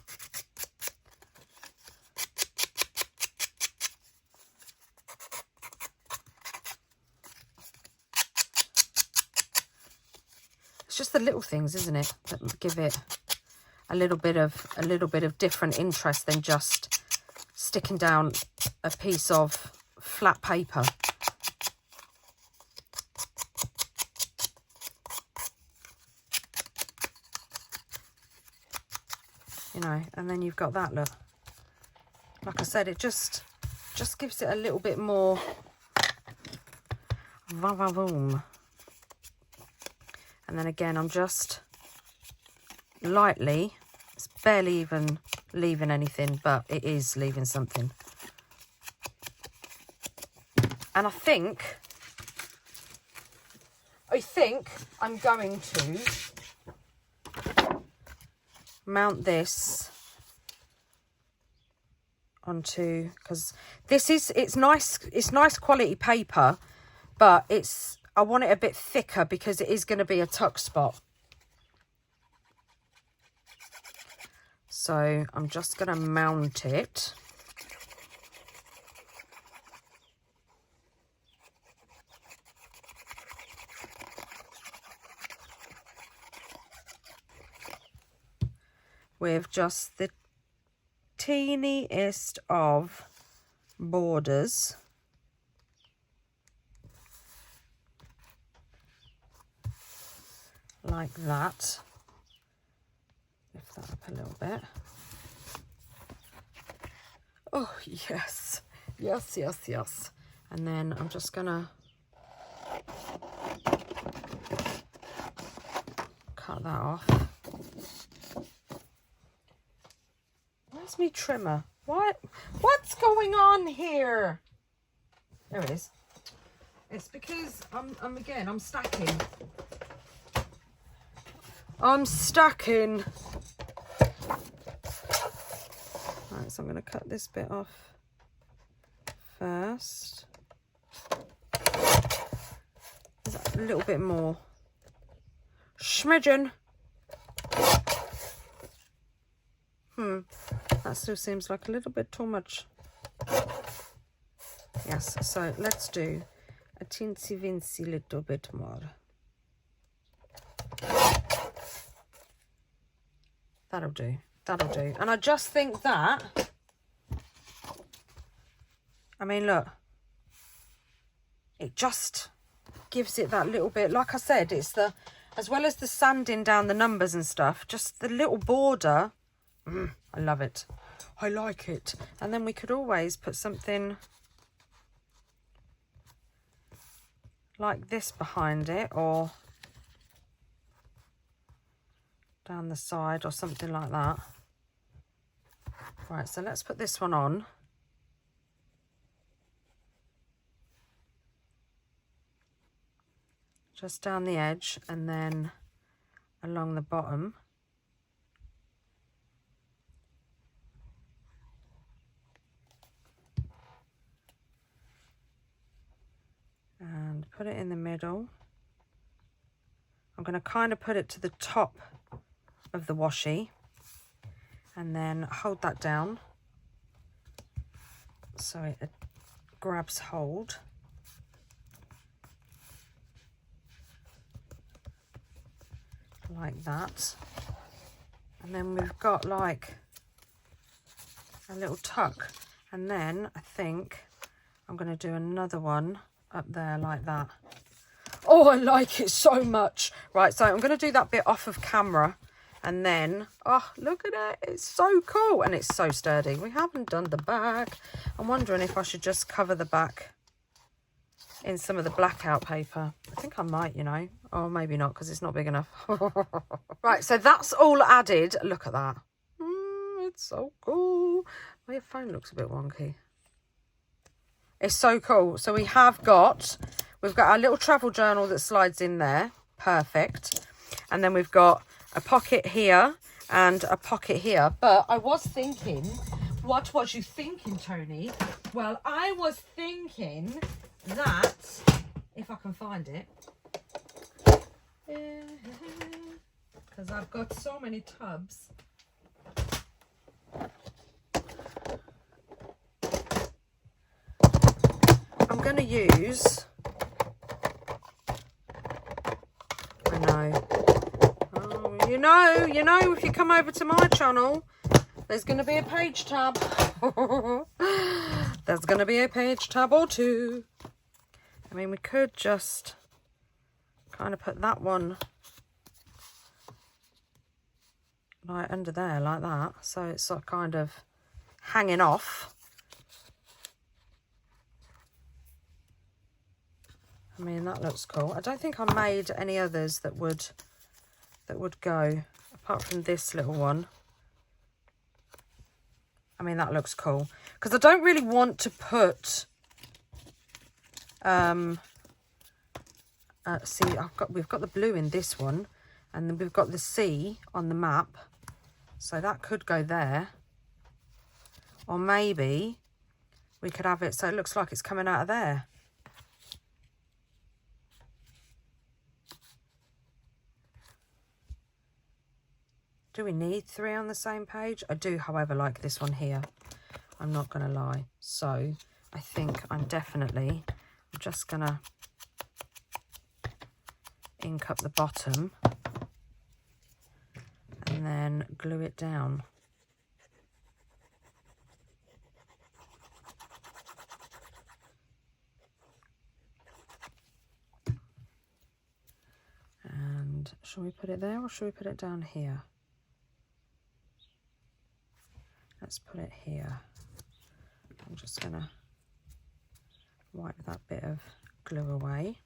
It's just the little things, isn't it, that give it a little bit of different interest than just sticking down a piece of flat paper. You know, and then you've got that look. Like I said, it just gives it a little bit more va-va-voom. And then again, I'm just lightly, it's barely even leaving anything, but it is leaving something. And I think I'm going to mount this onto, because it's nice quality paper, but I want it a bit thicker because it is going to be a tuck spot. So I'm just going to mount it. With just the teeniest of borders. Like that. Lift that up a little bit. Oh, yes. Yes, yes, yes. And then I'm just gonna cut that off. Where's my trimmer? What's going on here? There it is. It's because I'm stacking. I'm stacking. Right, so I'm going to cut this bit off first. A little bit more. Schmidgen. That still seems like a little bit too much. Yes, so let's do a teensy weensy little bit more. That'll do. That'll do. And I just think that, I mean, look, it just gives it that little bit. Like I said, it's the, as well as the sanding down the numbers and stuff, just the little border. I love it. I like it. And then we could always put something like this behind it, or down the side, or something like that. Right, so let's put this one on. Just down the edge and then along the bottom. And put it in the middle. I'm going to kind of put it to the top of the washi and then hold that down so it grabs hold. Like that. And then we've got like a little tuck, and then I think I'm going to do another one up there like that. Oh, I like it so much. Right, so I'm going to do that bit off of camera, and then, oh, look at it. It's so cool, and it's so sturdy. We haven't done the back. I'm wondering if I should just cover the back in some of the blackout paper. I think I might, you know. Or maybe not, because it's not big enough. Right, so that's all added. Look at that. It's so cool. My phone looks a bit wonky. It's so cool. So we've got our little travel journal that slides in there. Perfect. And then we've got a pocket here and a pocket here. But I was thinking, what was you thinking, Toni? Well, I was thinking that, if I can find it. because I've got so many tubs. I'm going to use, I know, oh, you know, if you come over to my channel, there's going to be a page tab. There's going to be a page tab or two. I mean, we could just kind of put that one like under there like that, so it's sort of kind of hanging off. I mean, that looks cool. I don't think I made any others that would go apart from this little one. I mean, that looks cool because I don't really want to put see, we've got the blue in this one, and then we've got the sea on the map, so that could go there. Or maybe we could have it so it looks like it's coming out of there. Do we need 3 on the same page? I do, however, like this one here. I'm not going to lie. So I think I'm just going to ink up the bottom and then glue it down. And shall we put it there or shall we put it down here? Let's put it here. I'm just going to wipe that bit of glue away.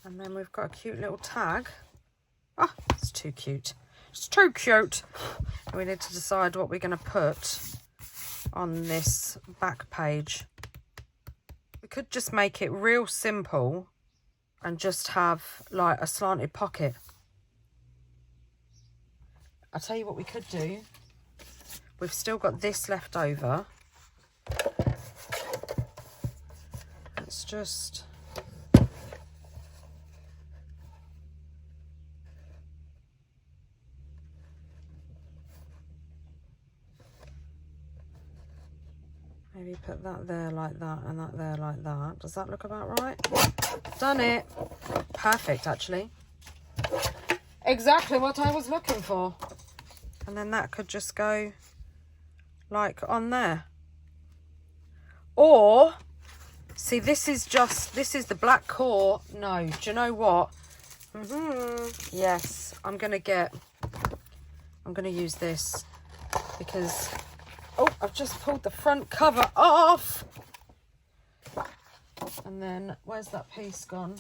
And then we've got a cute little tag. Oh, it's too cute. It's too cute. We need to decide what we're going to put on this back page. We could just make it real simple and just have like a slanted pocket. I'll tell you what we could do. We've still got this left over. Let's just... maybe put that there like that and that there like that. Does that look about right? Done it. Perfect, actually. Exactly what I was looking for. And then that could just go like on there. Or, see, this is the black core. No, do you know what? Yes, I'm going to use this because, oh, I've just pulled the front cover off. And then, where's that piece gone?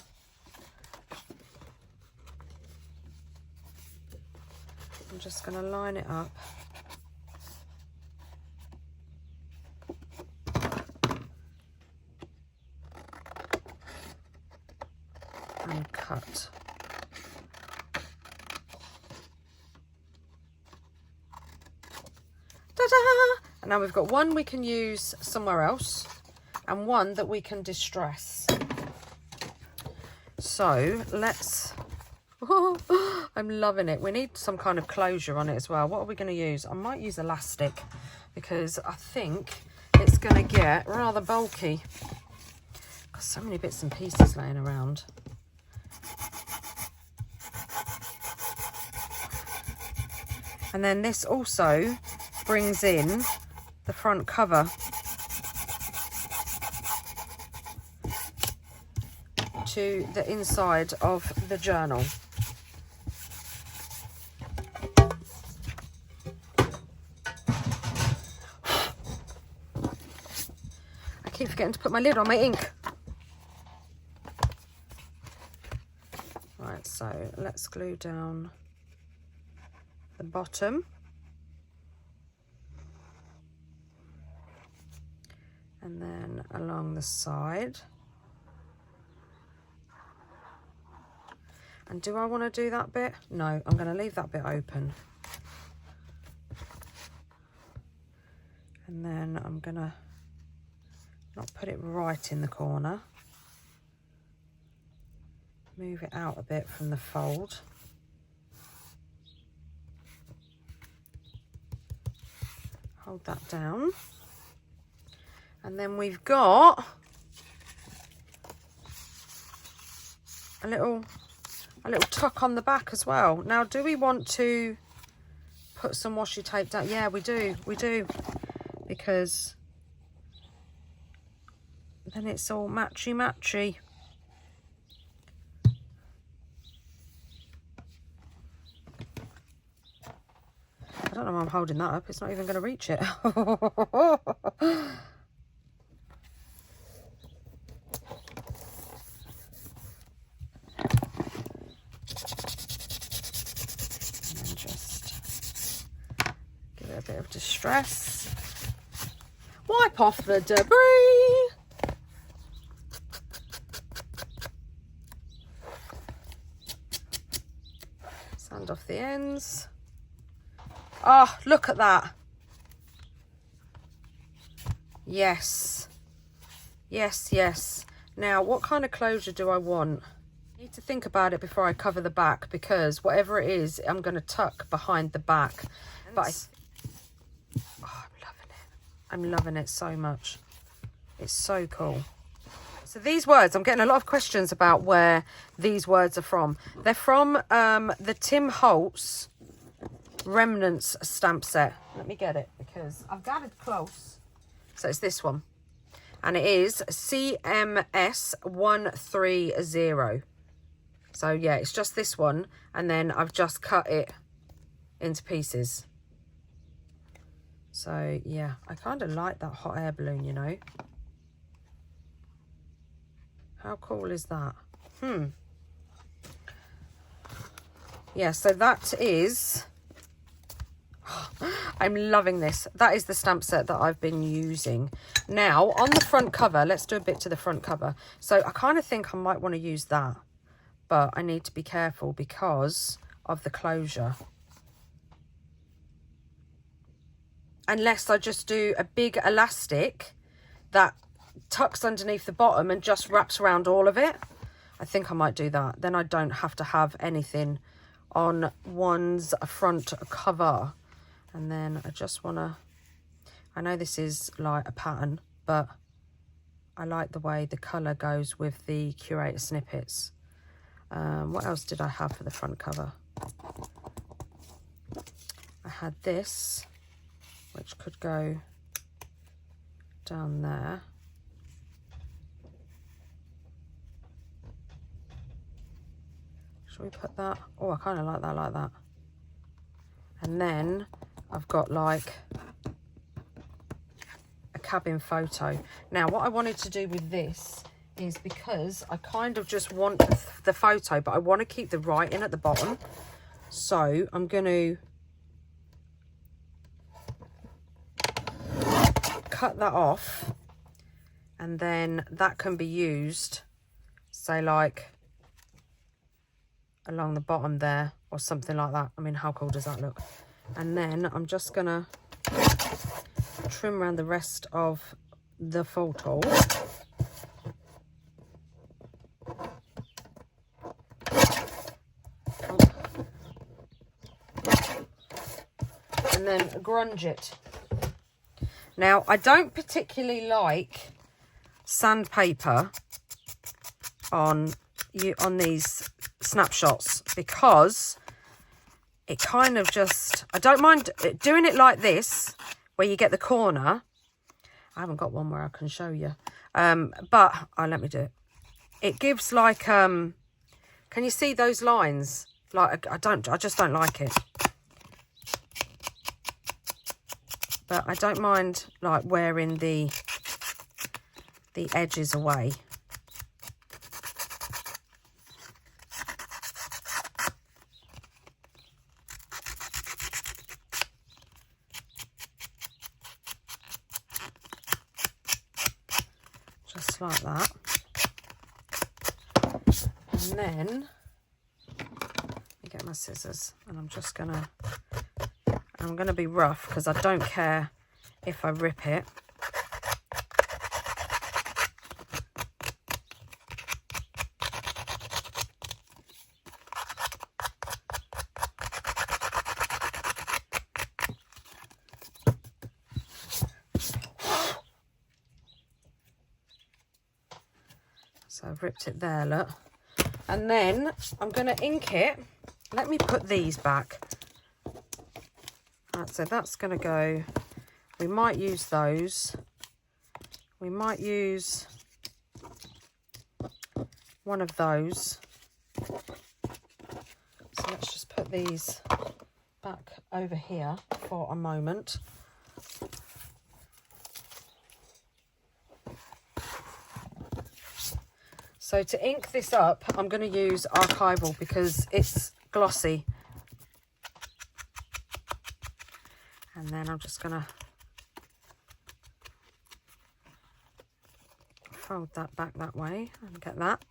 I'm just going to line it up. And cut. Ta-da! And now we've got one we can use somewhere else and one that we can distress. So let's... Oh, I'm loving it. We need some kind of closure on it as well. What are we going to use? I might use elastic because I think it's going to get rather bulky. Got so many bits and pieces laying around. And then this also brings in the front cover to the inside of the journal. I keep forgetting to put my lid on my ink. Right, so let's glue down the bottom. And then along the side. And do I want to do that bit? No, I'm going to leave that bit open. And then I'm going to not put it right in the corner. move it out a bit from the fold. Hold that down. And then we've got a little tuck on the back as well. Now, do we want to put some washi tape down? Yeah, we do, because then it's all matchy. I don't know why I'm holding that up. It's not even going to reach it. Bit of distress. Wipe off the debris. Sand off the ends. Oh, look at that. Yes. Yes. Now, what kind of closure do I want? I need to think about it before I cover the back, because whatever it is, I'm going to tuck behind the back. But I'm loving it so much. It's so cool. So these words, I'm getting a lot of questions about where these words are from. They're from the Tim Holtz Remnants stamp set. Let me get it because I've got it close. So it's this one. And it is CMS 130. So yeah, it's just this one. And then I've just cut it into pieces. So yeah, I kind of like that hot air balloon, you know. How cool is that? Yeah, so that is, I'm loving this. That is the stamp set that I've been using. Now, on the front cover, let's do a bit to the front cover. So I kind of think I might want to use that, but I need to be careful because of the closure. Unless I just do a big elastic that tucks underneath the bottom and just wraps around all of it. I think I might do that. Then I don't have to have anything on one's front cover. And then I just want to, I know this is like a pattern, but I like the way the colour goes with the curator snippets. What else did I have for the front cover? I had this, which could go down there. Shall we put that? Oh, I kind of like that. And then I've got like a cabin photo. Now, what I wanted to do with this is, because I kind of just want the photo, but I want to keep the writing at the bottom. So I'm going to cut that off, and then that can be used, say like along the bottom there or something like that. I mean, how cool does that look? And then I'm just gonna trim around the rest of the photo. And then grunge it. Now, I don't particularly like sandpaper on these snapshots, because it kind of just, I don't mind doing it like this, where you get the corner. I haven't got one where I can show you. But let me do it. It gives like, can you see those lines? Like, I just don't like it. But I don't mind like wearing the edges away. Just like that. And then let me get my scissors, and I'm just gonna, I'm going to be rough because I don't care if I rip it. So I've ripped it there, look. And then I'm going to ink it. Let me put these back. Right, so that's going to go. We might use those. We might use one of those. So let's just put these back over here for a moment. So to ink this up, I'm going to use Archival because it's glossy. And then I'm just going to fold that back that way and get that.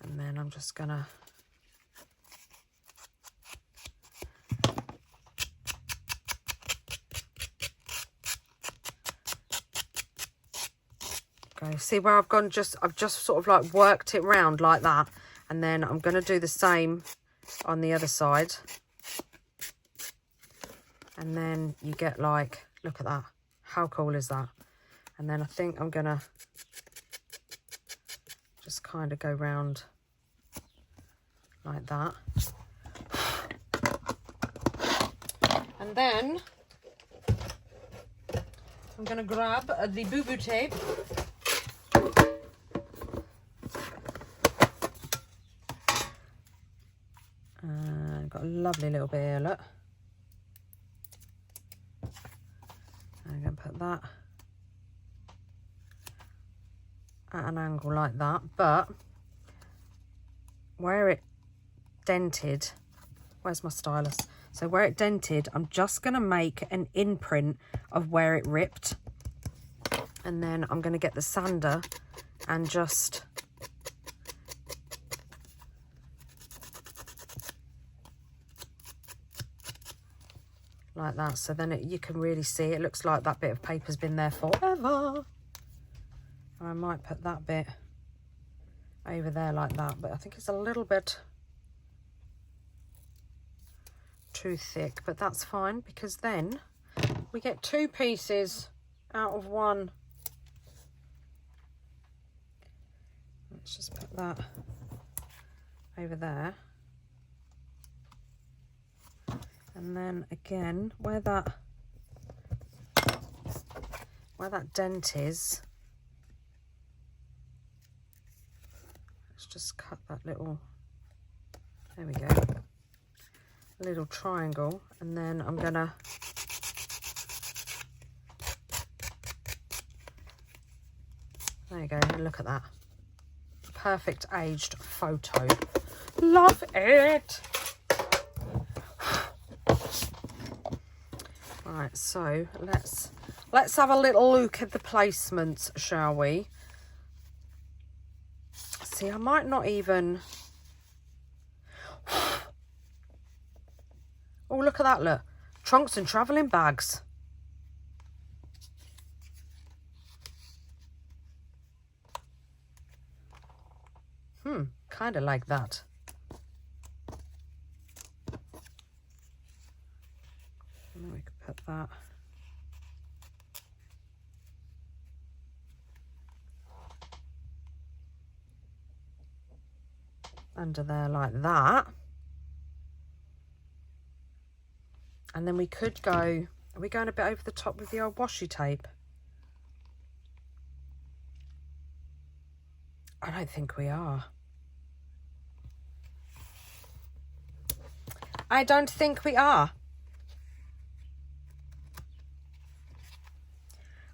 And then I'm just going to see where I've gone, I've just sort of like worked it round like that, and then I'm going to do the same on the other side, and then you get like, look at that, how cool is that? And then I think I'm going to just kind of go round like that, and then I'm going to grab the boo-boo tape. Got a lovely little bit here, look. I'm going to put that at an angle like that, but where it dented, where's my stylus? So where it dented, I'm just going to make an imprint of where it ripped, and then I'm going to get the sander and just like that, so then you can really see it looks like that bit of paper's been there forever. And I might put that bit over there like that, but I think it's a little bit too thick, but that's fine because then we get two pieces out of one. Let's just put that over there. And then again, where that dent is, let's just cut that little, there we go, little triangle, and then I'm gonna there you go, look at that, perfect aged photo, love it. Right, so let's have a little look at the placements, shall we? See, I might not even. Oh, look at that! Look, trunks and travelling bags. Kind of like that. And then we could put that under there like that. And then we could go, are we going a bit over the top with the old washi tape? I don't think we are. I don't think we are.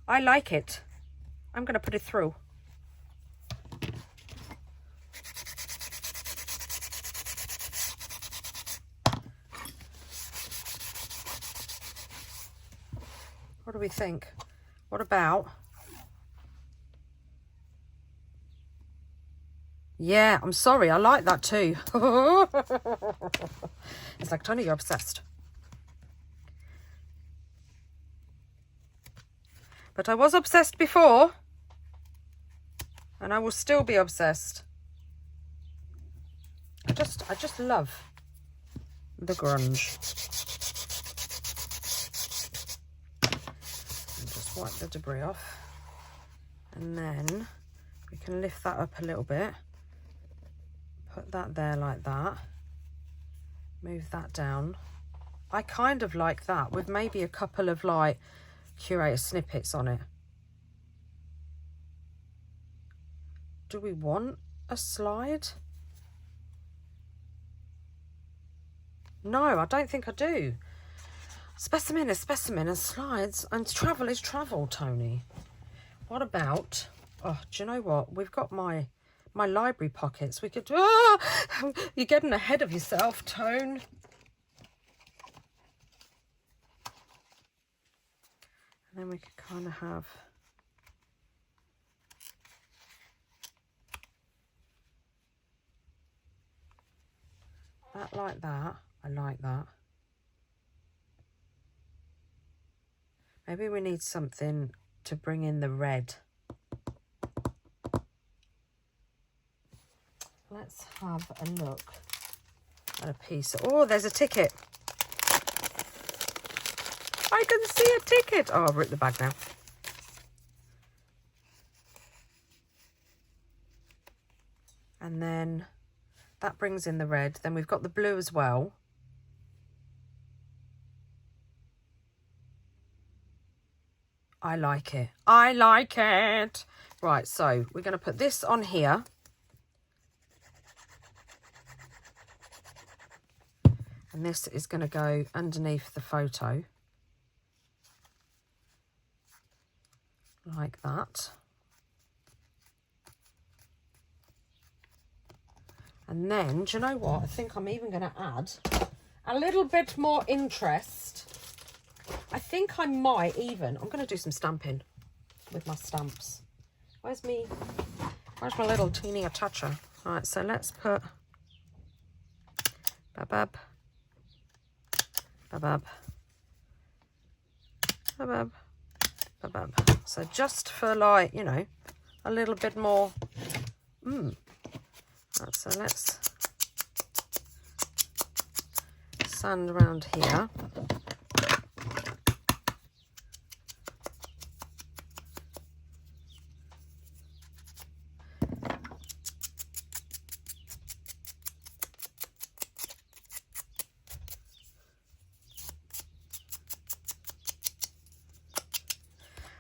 I like it. I'm going to put it through. What do we think? What about? Yeah, I'm sorry. I like that too. It's like, Toni, you're obsessed. But I was obsessed before. And I will still be obsessed. I just love the grunge. And just wipe the debris off. And then we can lift that up a little bit. Put that there like that. Move that down. I kind of like that with maybe a couple of like curator snippets on it. Do we want a slide? No, I don't think I do. Specimen is specimen and slides and travel is travel, Toni. What about, oh, do you know what? We've got my library pockets. We could, you're getting ahead of yourself, Tone. And then we could kind of have that like that. I like that. Maybe we need something to bring in the red. Let's have a look at a piece. Oh, there's a ticket. I can see a ticket. Oh, I've ripped the bag now. And then that brings in the red. Then we've got the blue as well. I like it. I like it. Right, so we're going to put this on here. And this is going to go underneath the photo. Like that. And then, do you know what? I think I'm even going to add a little bit more interest. I think I might even, I'm going to do some stamping with my stamps. Where's my little teeny attacher? All right, so let's put babab, babab, babab, babab. So just for like, you know, a little bit more. Right, so let's sand around here.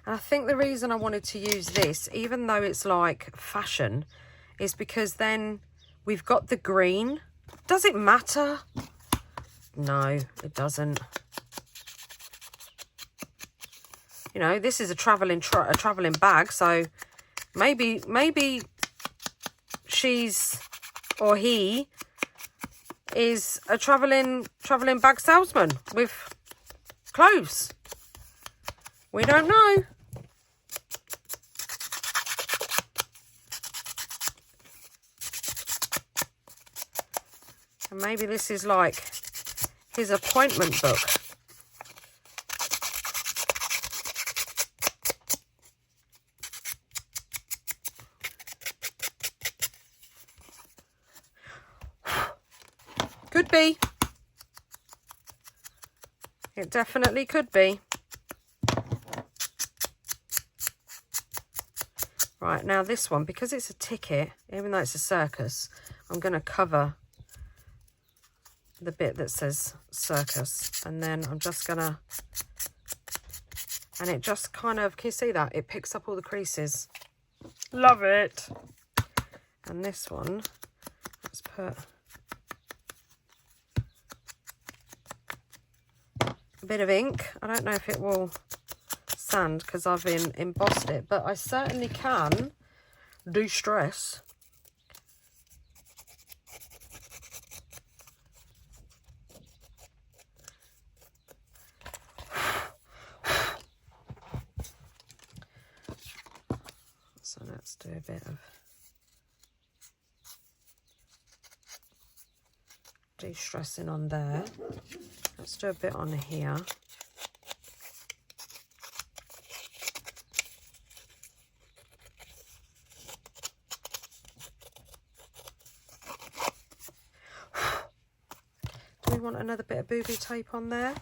And I think the reason I wanted to use this, even though it's like fashion, is because then we've got the green. Does it matter? No, it doesn't. You know, this is a traveling bag, so maybe she's or he is a traveling bag salesman with clothes. We don't know. And maybe this is like his appointment book. Could be. It definitely could be. Right, now this one, because it's a ticket, even though it's a circus, I'm going to cover the bit that says circus, and then I'm just gonna, and it just kind of, can you see that? It picks up all the creases. Love it. And this one, let's put a bit of ink. I don't know if it will sand because I've embossed it, but I certainly can de-stress. So let's do a bit of de-stressing on there. Let's do a bit on here. Do we we want another bit of booby tape on there?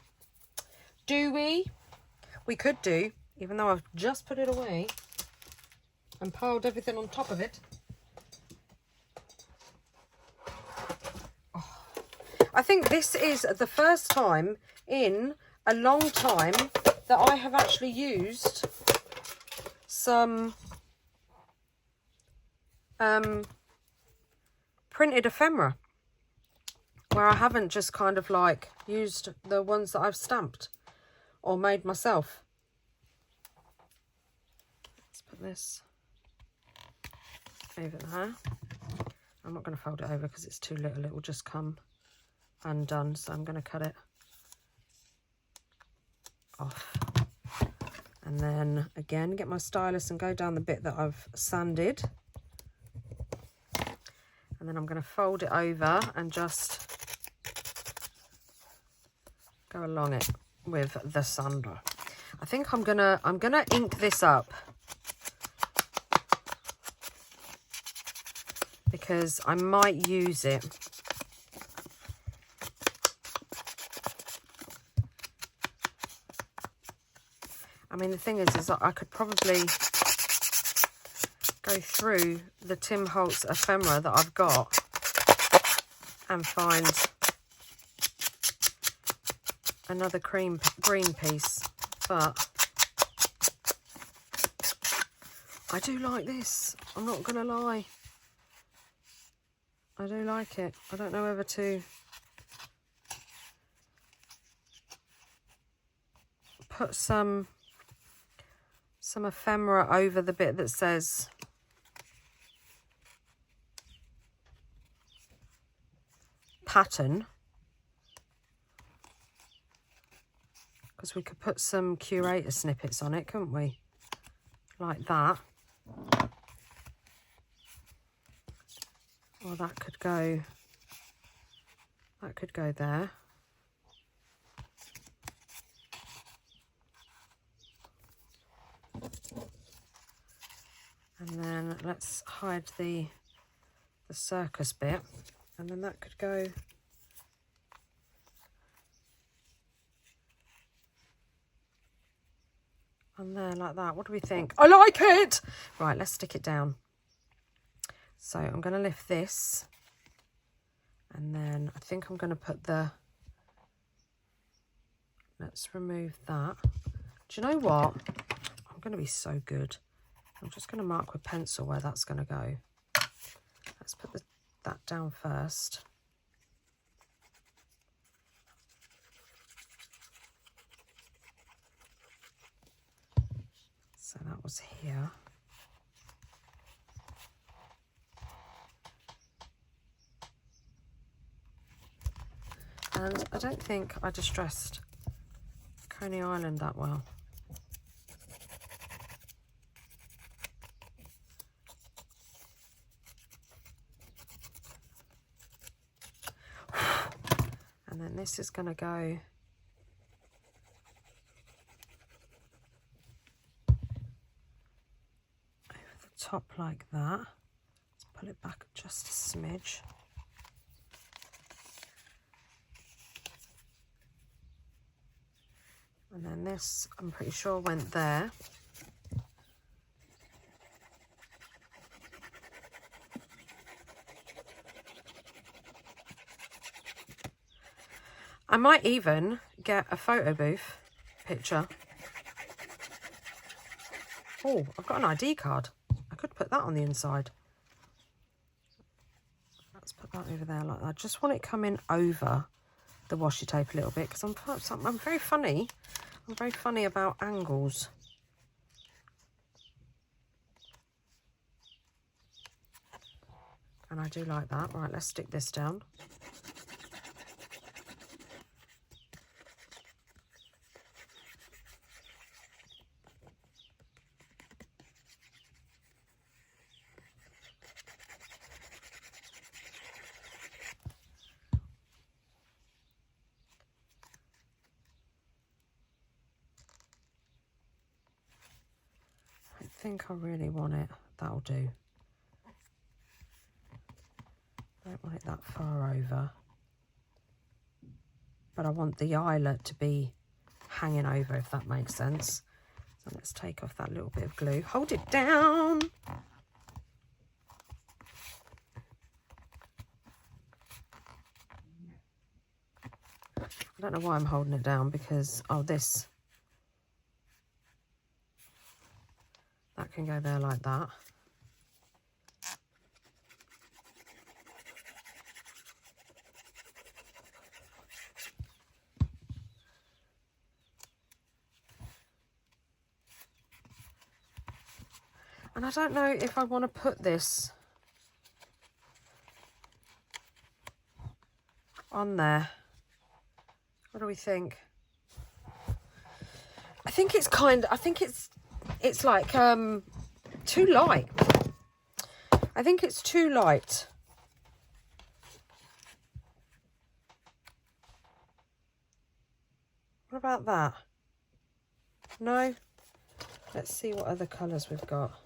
Do we? We could do, even though I've just put it away and piled everything on top of it. Oh. I think this is the first time in a long time that I have actually used some printed ephemera, where I haven't just kind of like used the ones that I've stamped or made myself. Let's put this over there. I'm not going to fold it over because it's too little. It will just come undone, so I'm going to cut it off. And then again, get my stylus and go down the bit that I've sanded. And then I'm going to fold it over and just go along it with the sander. I think I'm gonna ink this up because I might use it. I mean, the thing is that I could probably go through the Tim Holtz ephemera that I've got and find another green piece, but I do like this. I'm not gonna lie, I do like it. I don't know whether to put some ephemera over the bit that says pattern, because we could put some curator snippets on it, couldn't we? Like that. Or that could go there. And then let's hide the circus bit, and then that could go on there like that. What do we think? I like it! Right, let's stick it down. So I'm going to lift this, and then I think I'm going to put let's remove that. Do you know what? I'm going to be so good. I'm just going to mark with pencil where that's going to go. Let's put that down first. So that was here. And I don't think I distressed Coney Island that well. And then this is going to go over the top like that. Let's pull it back just a smidge. And then this, I'm pretty sure, went there. I might even get a photo booth picture. Oh, I've got an ID card. I could put that on the inside. Let's put that over there like that. I just want it coming over the washi tape a little bit because I'm very funny. I'm very funny about angles. And I do like that. Right, let's stick this down. I think I really want it. That'll do. Don't want it that far over. but I want the eyelet to be hanging over, if that makes sense. So let's take off that little bit of glue. Hold it down. I don't know why I'm holding it down because, oh, this. That can go there like that. And I don't know if I want to put this on there. What do we think? I think it's it's like too light. I think it's too light. What about that? No? Let's see what other colours we've got.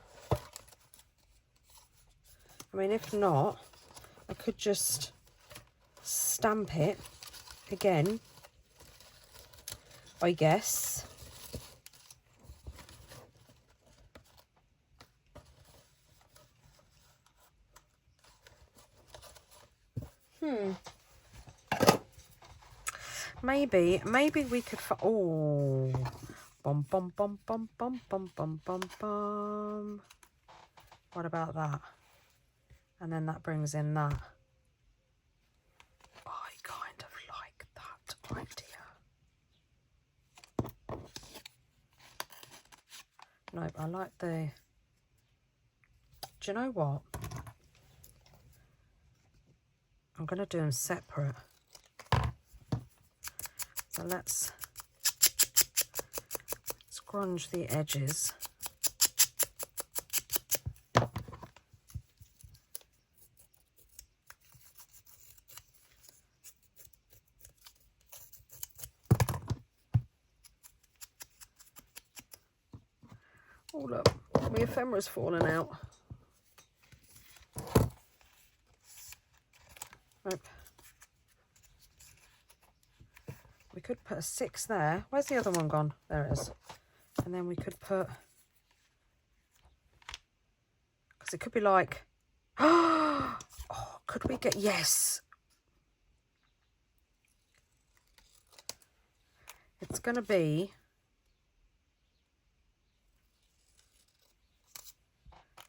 I mean, if not, I could just stamp it again, I guess. Maybe we could, oh, bum, bum, bum, bum, bum, bum, bum, bum, bum. What about that? And then that brings in that. I kind of like that idea. No, I like the... Do you know what? I'm going to do them separate. So let's scrunch the edges. Oh look, my ephemera's fallen out. Nope. We could put a 6 there. Where's the other one gone? There it is. And then we could put... Because it could be like... Oh, could we get... Yes! It's going to be...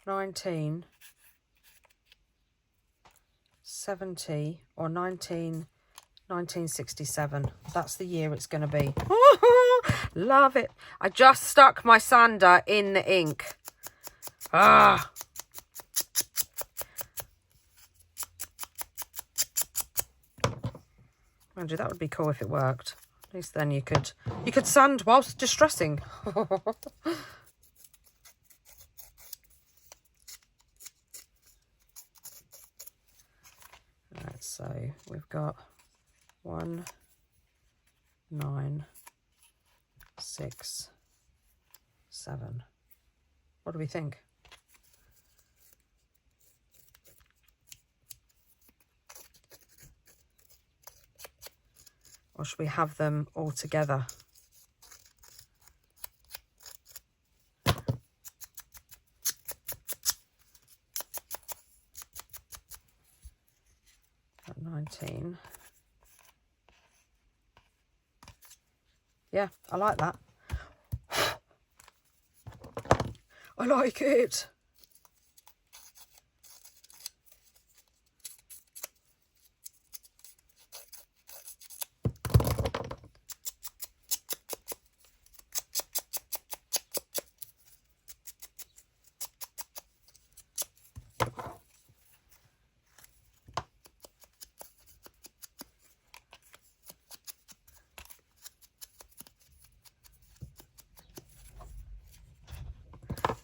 1970 or 1967. That's the year it's going to be. Love it. I just stuck my sander in the ink. Ah. Andrew, that would be cool if it worked. At least then you could sand whilst distressing. Right, so we've got 1, 9, 6, 7. What do we think? Or should we have them all together? At 19. Yeah, I like that. I like it.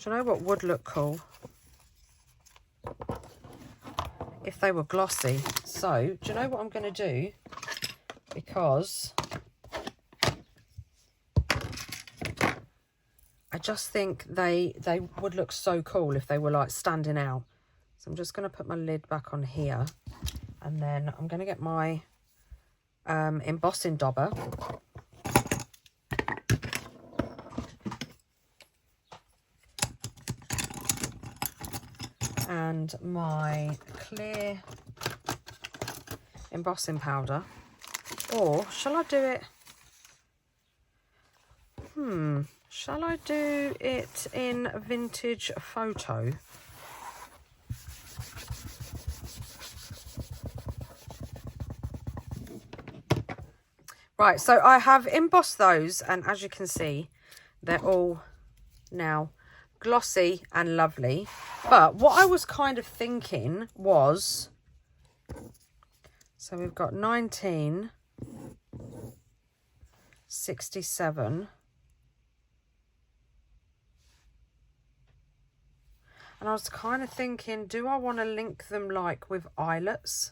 Do you know what would look cool? If they were glossy. So, do you know what I'm going to do? Because I just think they would look so cool if they were like standing out. So I'm just going to put my lid back on here. And then I'm going to get my embossing dauber. And my clear embossing powder. Or shall I do it? Shall I do it in Vintage Photo? Right, so I have embossed those, and as you can see, they're all now glossy and lovely. But what I was kind of thinking was, so we've got 1967. And I was kind of thinking, do I want to link them like with eyelets?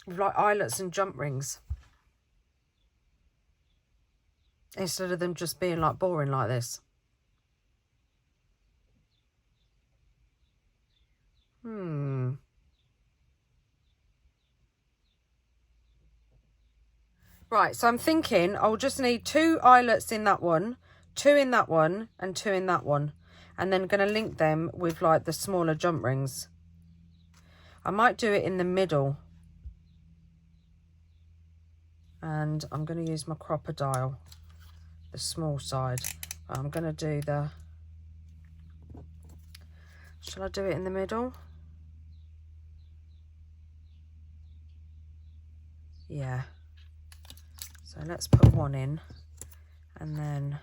With like eyelets and jump rings. Instead of them just being like boring like this. Right, so I'm thinking I'll just need 2 eyelets in that one, 2 in that one, and 2 in that one. And then going to link them with like the smaller jump rings. I might do it in the middle. And I'm going to use my crocodile, the small side. I'm going to do the... Shall I do it in the middle? Yeah. So let's put one in, and then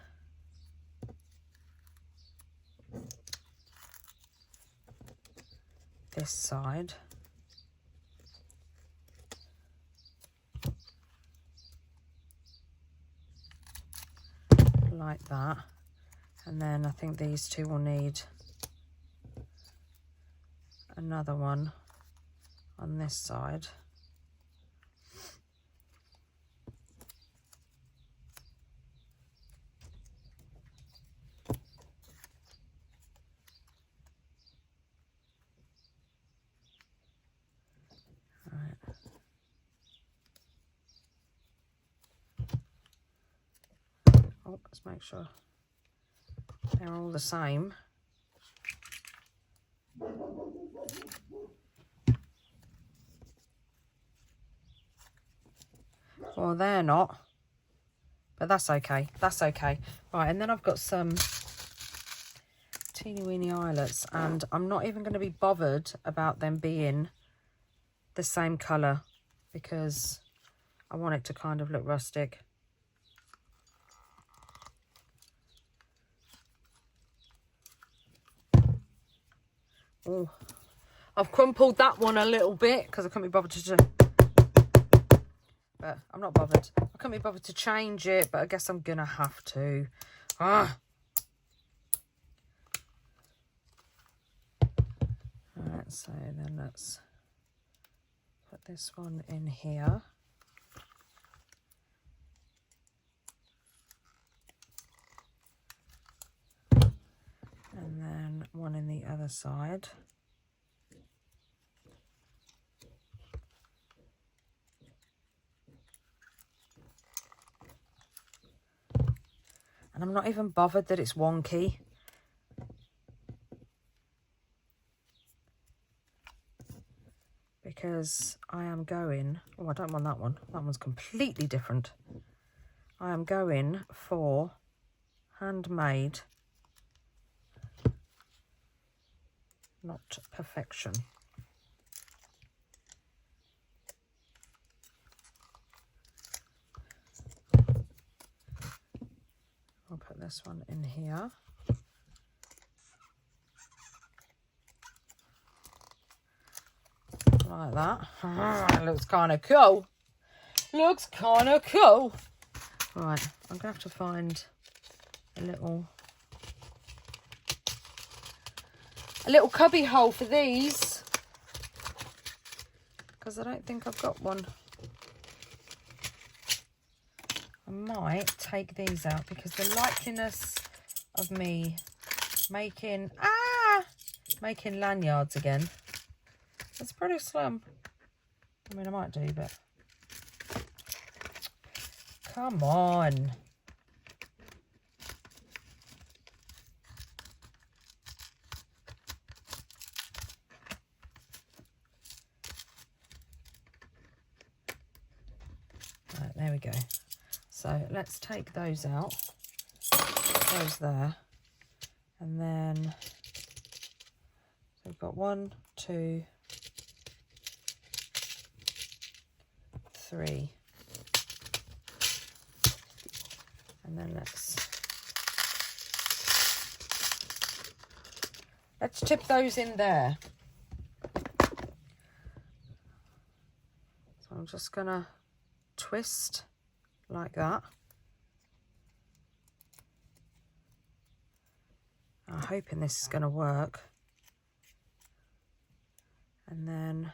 this side. Like that. And then I think these two will need another one on this side. Oh, let's make sure they're all the same. Well, they're not, but that's okay. That's okay. Right, and then I've got some teeny weeny eyelets, and I'm not even going to be bothered about them being the same colour because I want it to kind of look rustic. Oh, I've crumpled that one a little bit because I couldn't be bothered to do. But I'm not bothered. I couldn't be bothered to change it, but I guess I'm gonna have to. Ah. Alright, so then let's put this one in here. And then one in the other side. And I'm not even bothered that it's wonky. Because I am going... Oh, I don't want that one. That one's completely different. I am going for handmade, not perfection. I'll put this one in here. Like that. It looks kind of cool. Looks kind of cool. Right, I'm going to have to find a little cubby hole for these, because I don't think I've got one. I might take these out because the likeliness of me making making lanyards again. It's pretty slim. I mean, I might do, but come on. Right, there we go. So let's take those out. Those there. And then so we've got 1, 2, 3. And then let's tip those in there. So I'm just gonna twist like that. I'm hoping this is going to work. And then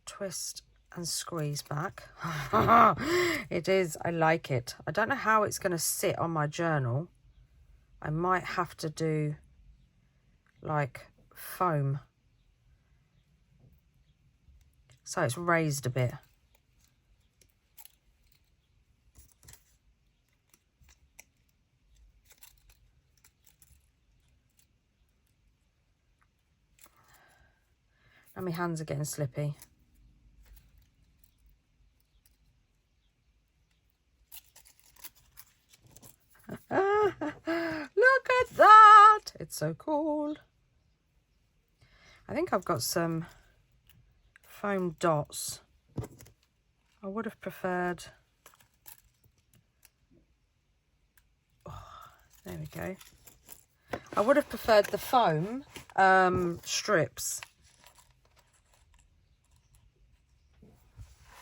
twist and squeeze back. It is, I like it. I don't know how it's going to sit on my journal. I might have to do like foam. So it's raised a bit. And my hands are getting slippy. Look at that! It's so cool. I think I've got some foam dots. I would have preferred... Oh, there we go. I would have preferred the foam strips.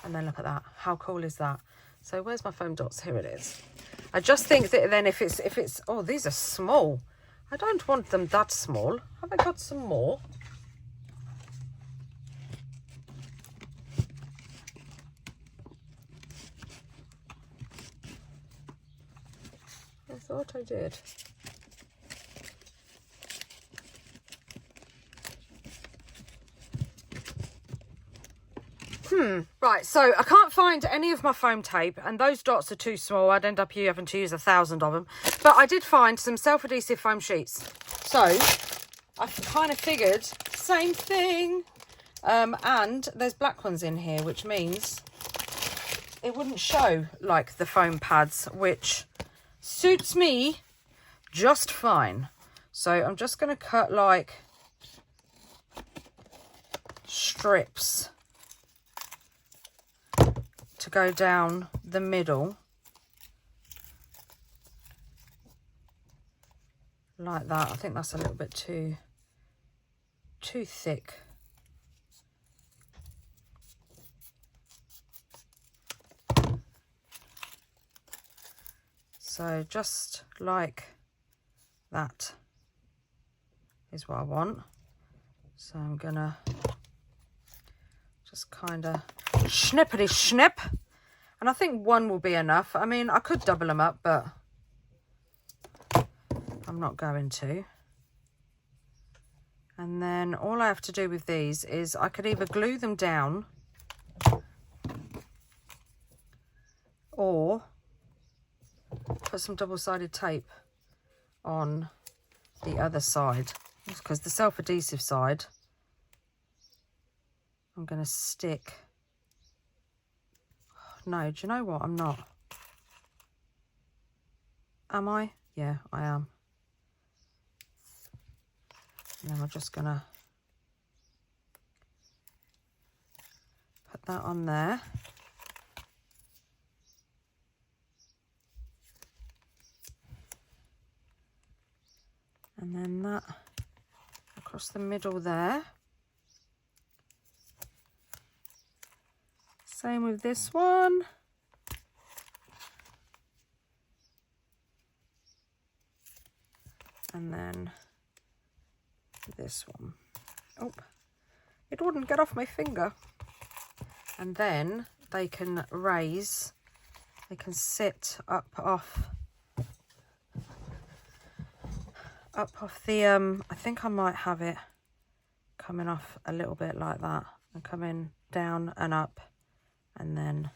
And then look at that. How cool is that? So where's my foam dots? Here it is. I just think that then if it's oh, these are small. I don't want them that small. Have I got some more? I thought I did. Right, so I can't find any of my foam tape, and those dots are too small. I'd end up having to use 1,000 of them. But I did find some self-adhesive foam sheets. So I kind of figured, same thing. And there's black ones in here, which means it wouldn't show like the foam pads, which suits me just fine. So I'm just going to cut like strips to go down the middle like that. I think that's a little bit too thick. So just like that is what I want. So I'm gonna just kind of snippety snip, and I think one will be enough. I mean, I could double them up, but I'm not going to. And then all I have to do with these is I could either glue them down or put some double-sided tape on the other side, because the self-adhesive side I'm going to stick. No, do you know what? I'm not. Am I? Yeah, I am. And then we're just going to put that on there. And then that across the middle there. Same with this one. And then this one. Oh, it wouldn't get off my finger. And then they can raise, they can sit up up off the, I think I might have it coming off a little bit like that and coming down and up and then,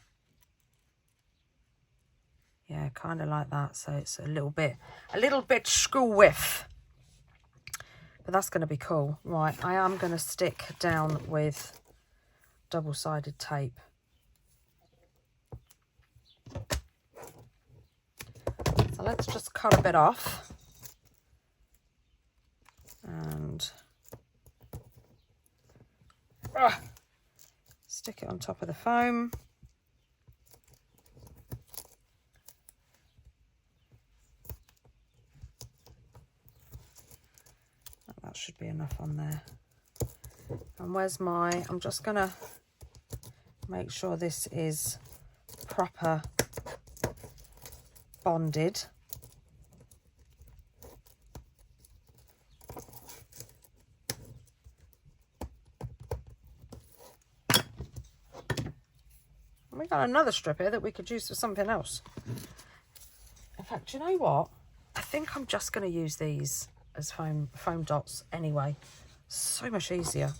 yeah, kind of like that. So it's a little bit school width. But that's going to be cool. Right, I am going to stick down with double-sided tape. So let's just cut a bit off. And stick it on top of the foam. That should be enough on there. And where's my, I'm just gonna make sure this is proper bonded. And we got another strip here that we could use for something else. In fact, do you know what? I think I'm just going to use these as foam dots anyway. So much easier.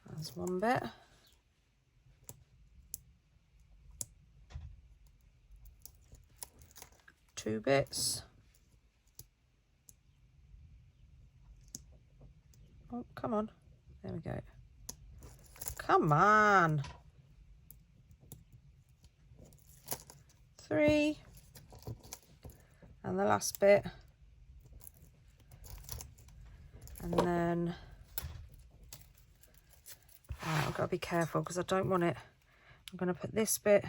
There's one bit. Two bits. Oh, come on. There we go. Come on. 3. And the last bit. And then, I've got to be careful because I don't want it. I'm going to put this bit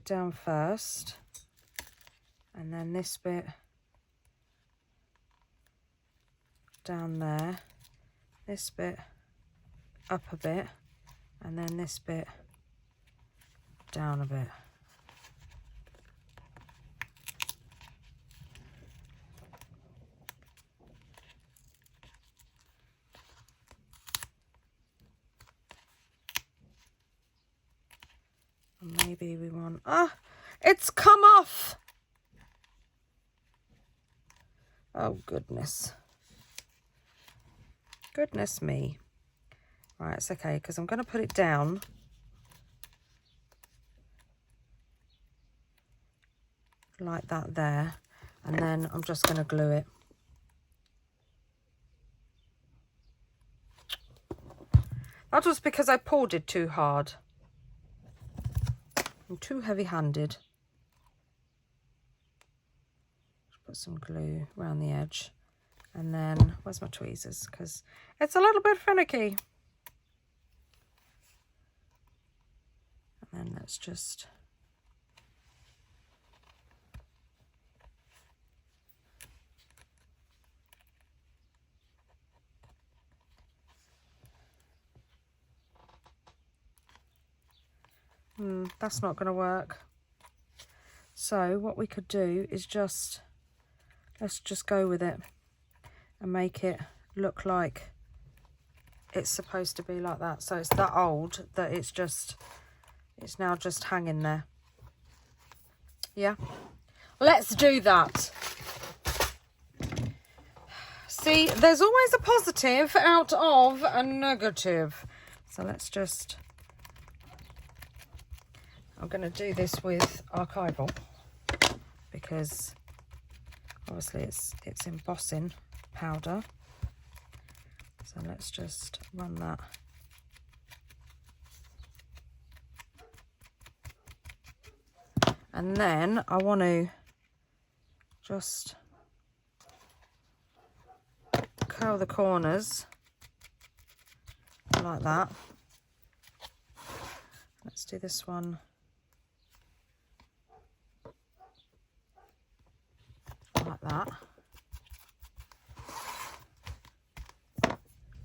down first. And then this bit down there. This bit up a bit. And then this bit down a bit. And maybe we want, it's come off. Oh goodness. Goodness me. Right, it's okay because I'm going to put it down. Like that there. And then I'm just going to glue it. That was because I pulled it too hard. I'm too heavy-handed. Put some glue around the edge. And then, where's my tweezers? Because it's a little bit finicky. And then let's just... that's not going to work. So what we could do is let's just go with it and make it look like it's supposed to be like that. So it's that old that it's now just hanging there. Yeah, let's do that. See, there's always a positive out of a negative. So let's just... I'm going to do this with archival because obviously it's embossing powder. So let's just run that. And then I want to just curl the corners like that. Let's do this one. Like that.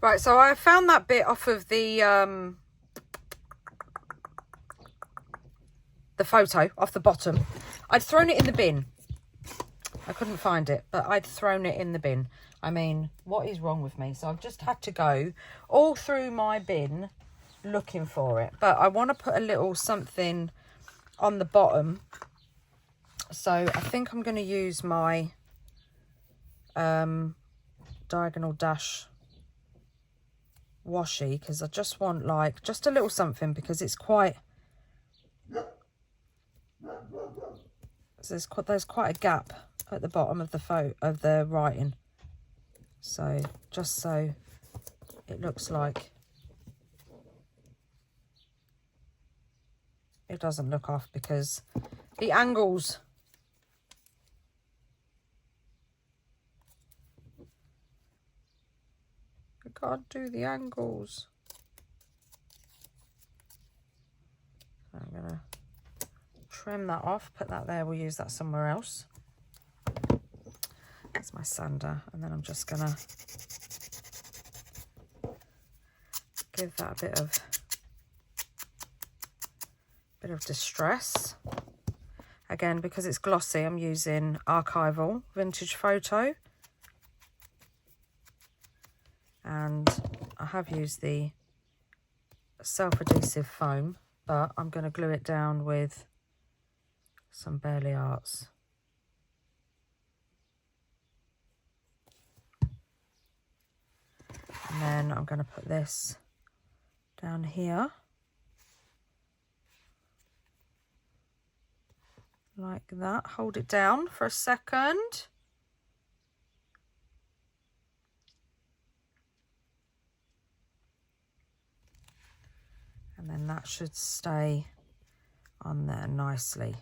Right, so I found that bit off of the photo off the bottom. I'd thrown it in the bin. I couldn't find it, but I'd thrown it in the bin. I mean, what is wrong with me? So I've just had to go all through my bin looking for it. But I want to put a little something on the bottom. So I think I'm going to use my diagonal dash washi, because I just want like just a little something, because it's quite, there's quite a gap at the bottom of the writing. So just so it looks like it doesn't look off, because the angles, I can't do the angles. So I'm gonna trim that off, put that there, we'll use that somewhere else. That's my sander, and then I'm just gonna give that a bit of distress. Again, because it's glossy, I'm using archival vintage photo, and I have used the self-adhesive foam, but I'm going to glue it down with some Barely Arts. And then I'm going to put this down here, like that. Hold it down for a second. And then that should stay on there nicely.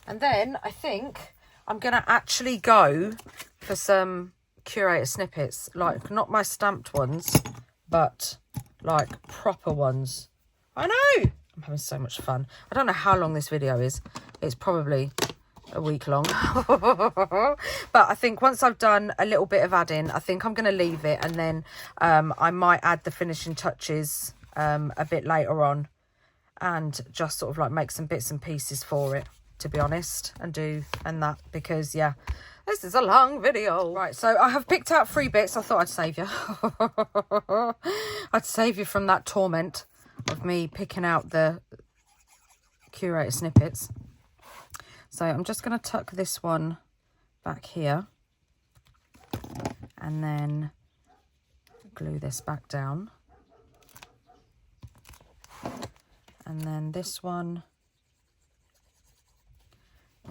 And then I think I'm going to actually go for some curator snippets, like not my stamped ones, but like proper ones. I know! I'm having so much fun. I don't know how long this video is. It's probably a week long. But I think once I've done a little bit of adding, I think I'm going to leave it, and then I might add the finishing touches a bit later on, and just sort of like make some bits and pieces for it, to be honest, and that, because yeah, this is a long video. Right, so I have picked out 3 bits. I thought I'd save you. I'd save you from that torment of me picking out the curator snippets. So I'm just going to tuck this one back here, and then glue this back down. And then this one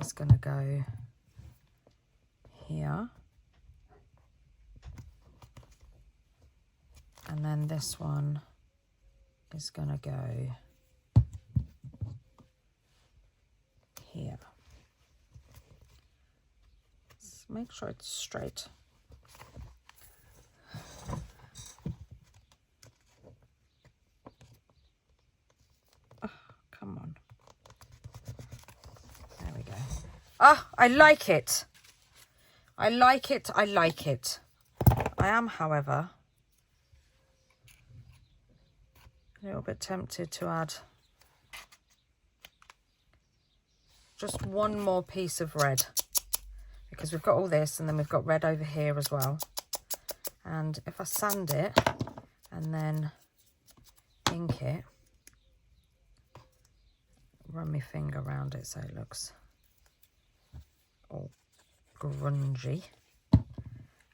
is going to go here. And then this one is going to go here. Let's make sure it's straight. Come on. There we go. Ah, I like it. I like it. I like it. I am, however, a little bit tempted to add just one more piece of red, because we've got all this, and then we've got red over here as well. And if I sand it and then ink it, run my finger around it so it looks all grungy,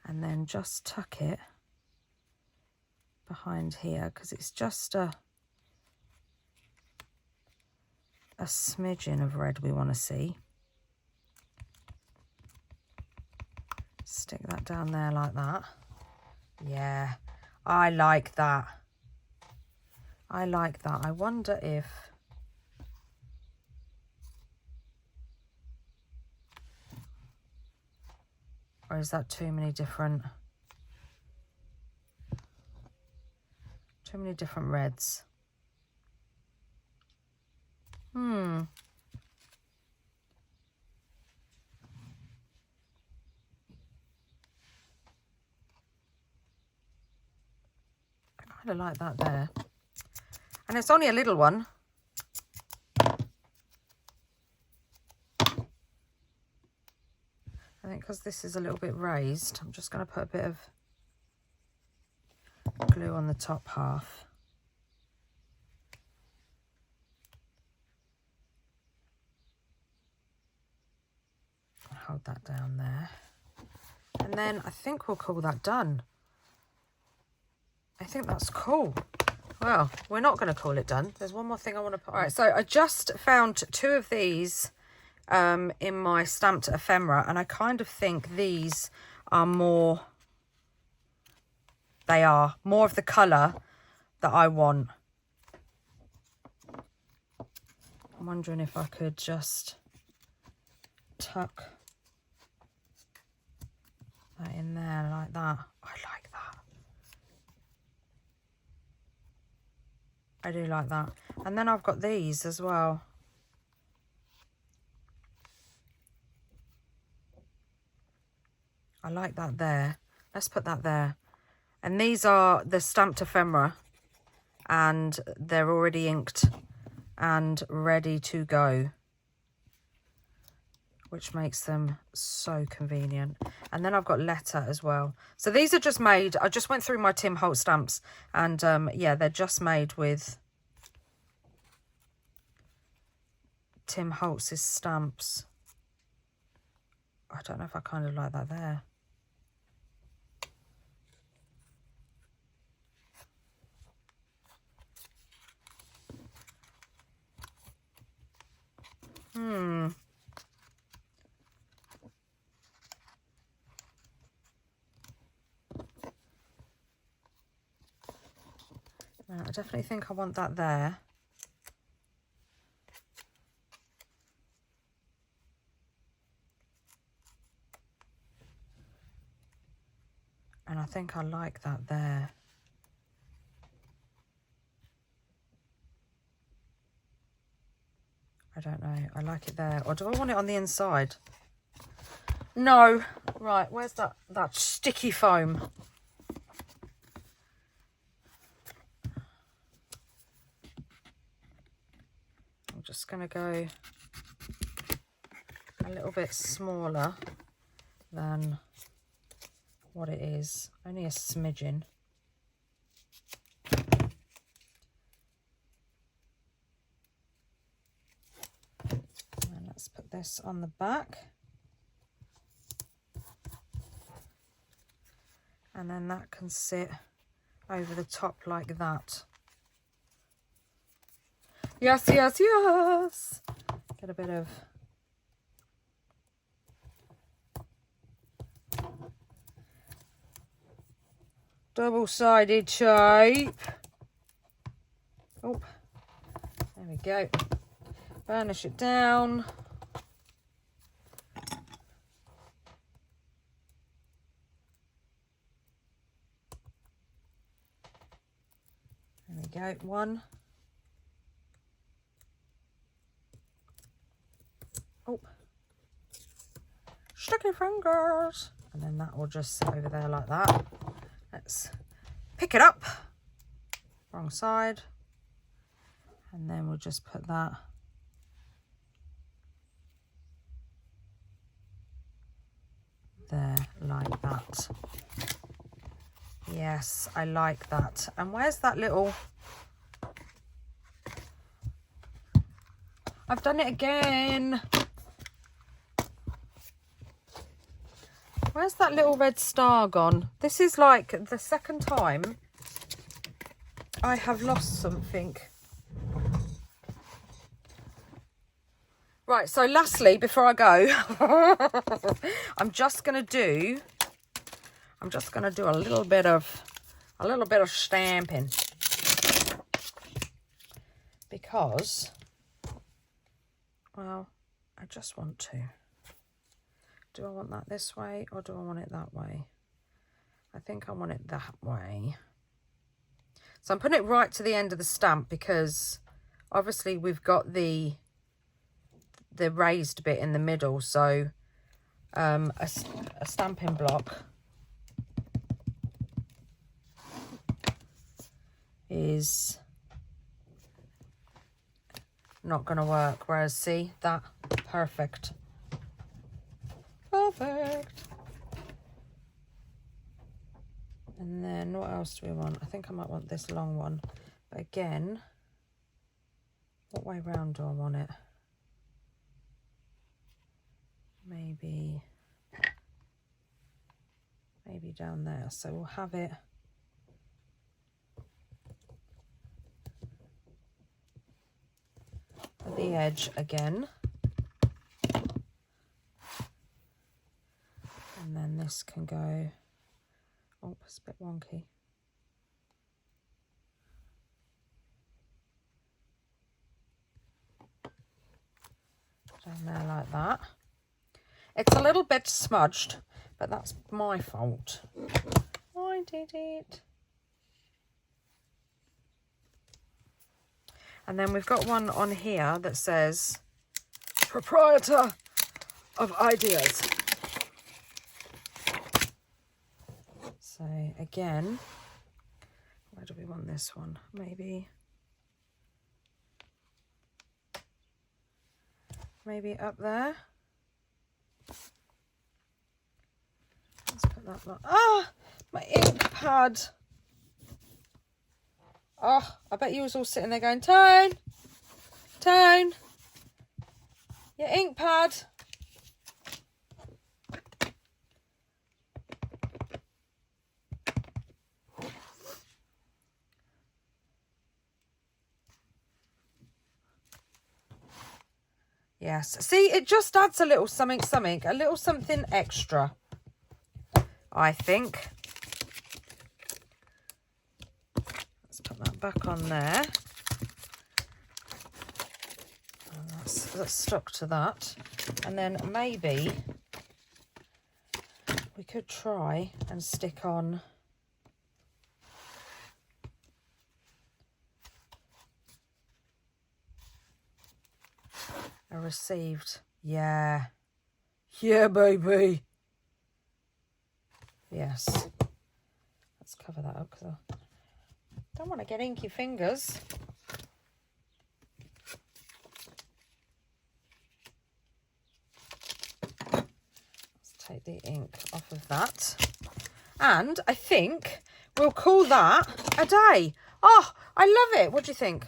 and then just tuck it behind here, because it's just a smidgen of red we want to see. Stick that down there like that. Yeah, I like that. I like that. I wonder if or is that too many different reds? I kind of like that there. And it's only a little one. I think because this is a little bit raised, I'm just going to put a bit of glue on the top half. hold that down there. And then I think we'll call that done. I think that's cool. Well, we're not going to call it done. There's one more thing I want to put on. All right, so I just found 2 of these in my stamped ephemera, and I kind of think these are more, they are more of the colour that I want. I'm wondering if I could just tuck that in there like that. I like that. I do like that. And then I've got these as well. I like that there. Let's put that there. And these are the stamped ephemera, and they're already inked and ready to go, which makes them so convenient. And then I've got letter as well. So these are just made, I just went through my Tim Holtz stamps, and yeah, they're just made with Tim Holtz's stamps. I don't know if I kind of like that there. I definitely think I want that there. And I think I like that there. I don't know. I like it there. Or do I want it on the inside? No. Right, where's that sticky foam? I'm just going to go a little bit smaller than what it is. Only a smidgen. And let's put this on the back. And then that can sit over the top like that. Yes, yes, yes. Get a bit of double-sided tape. Oh, there we go. Burnish it down. There we go, one. Oh, sticky fingers. And then that will just sit over there like that. Let's pick it up. Wrong side. And then we'll just put that there like that. Yes, I like that. And where's that little... I've done it again. Where's that little red star gone? This is like the second time I have lost something. Right, so lastly, before I go, I'm just gonna do a little bit of stamping, because, well, I just want to. Do I want that this way or do I want it that way? I think I want it that way. So I'm putting it right to the end of the stamp, because obviously we've got the raised bit in the middle. So a stamping block is not going to work. Whereas, see, that, perfect. Perfect. And then what else do we want? I think I might want this long one. But again, what way round do I want it? maybe down there. So we'll have it at the edge again. And then this can go, oh, it's a bit wonky. Down there like that. It's a little bit smudged, but that's my fault. I did it. And then we've got one on here that says, proprietor of ideas. So again, where do we want this one? Maybe up there. Let's put that one. Ah, my ink pad. Oh, I bet you was all sitting there going, Tone, your ink pad. Yes, see, it just adds a little something, a little something extra, I think. Let's put that back on there. And that's stuck to that. And then maybe we could try and stick on a received. Yeah, baby. Yes, let's cover that up because I don't want to get inky fingers. Let's take the ink off of that, and I think we'll call that a day. Oh, I love it. What do you think?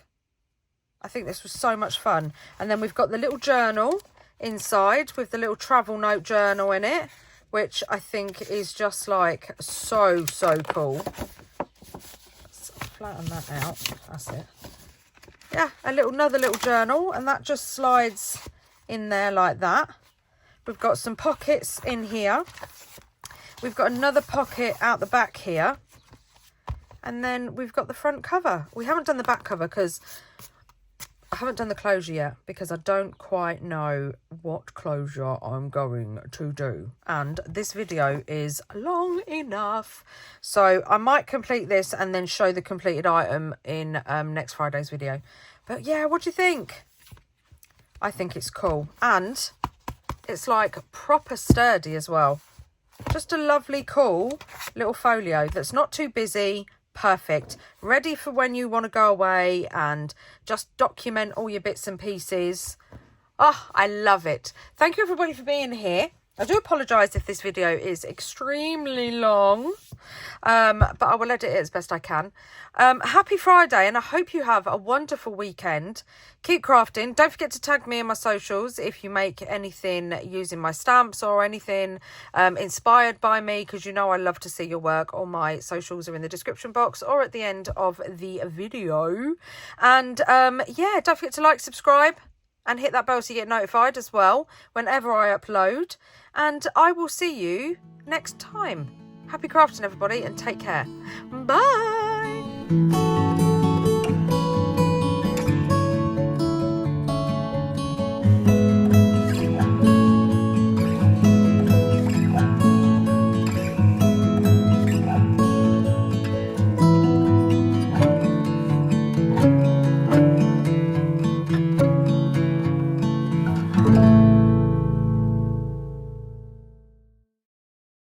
I think this was so much fun. And then we've got the little journal inside with the little travel note journal in it, which I think is just like so cool. Let's flatten that out. That's it. Yeah, another little journal, and that just slides in there like that. We've got some pockets in here. We've got another pocket out the back here. And then we've got the front cover. We haven't done the back cover because I haven't done the closure yet because I don't quite know what closure I'm going to do. And this video is long enough. So I might complete this and then show the completed item in next Friday's video. But yeah, what do you think? I think it's cool. And it's like proper sturdy as well. Just a lovely, cool little folio that's not too busy. Perfect. Ready for when you want to go away and just document all your bits and pieces. Oh, I love it. Thank you everybody for being here. I do apologise if this video is extremely long, but I will edit it as best I can. Happy Friday, and I hope you have a wonderful weekend. Keep crafting. Don't forget to tag me in my socials if you make anything using my stamps or anything inspired by me, because you know I love to see your work. All my socials are in the description box or at the end of the video. And yeah, don't forget to like, subscribe, and hit that bell so you get notified as well whenever I upload. And I will see you next time. Happy crafting, everybody, and take care. Bye.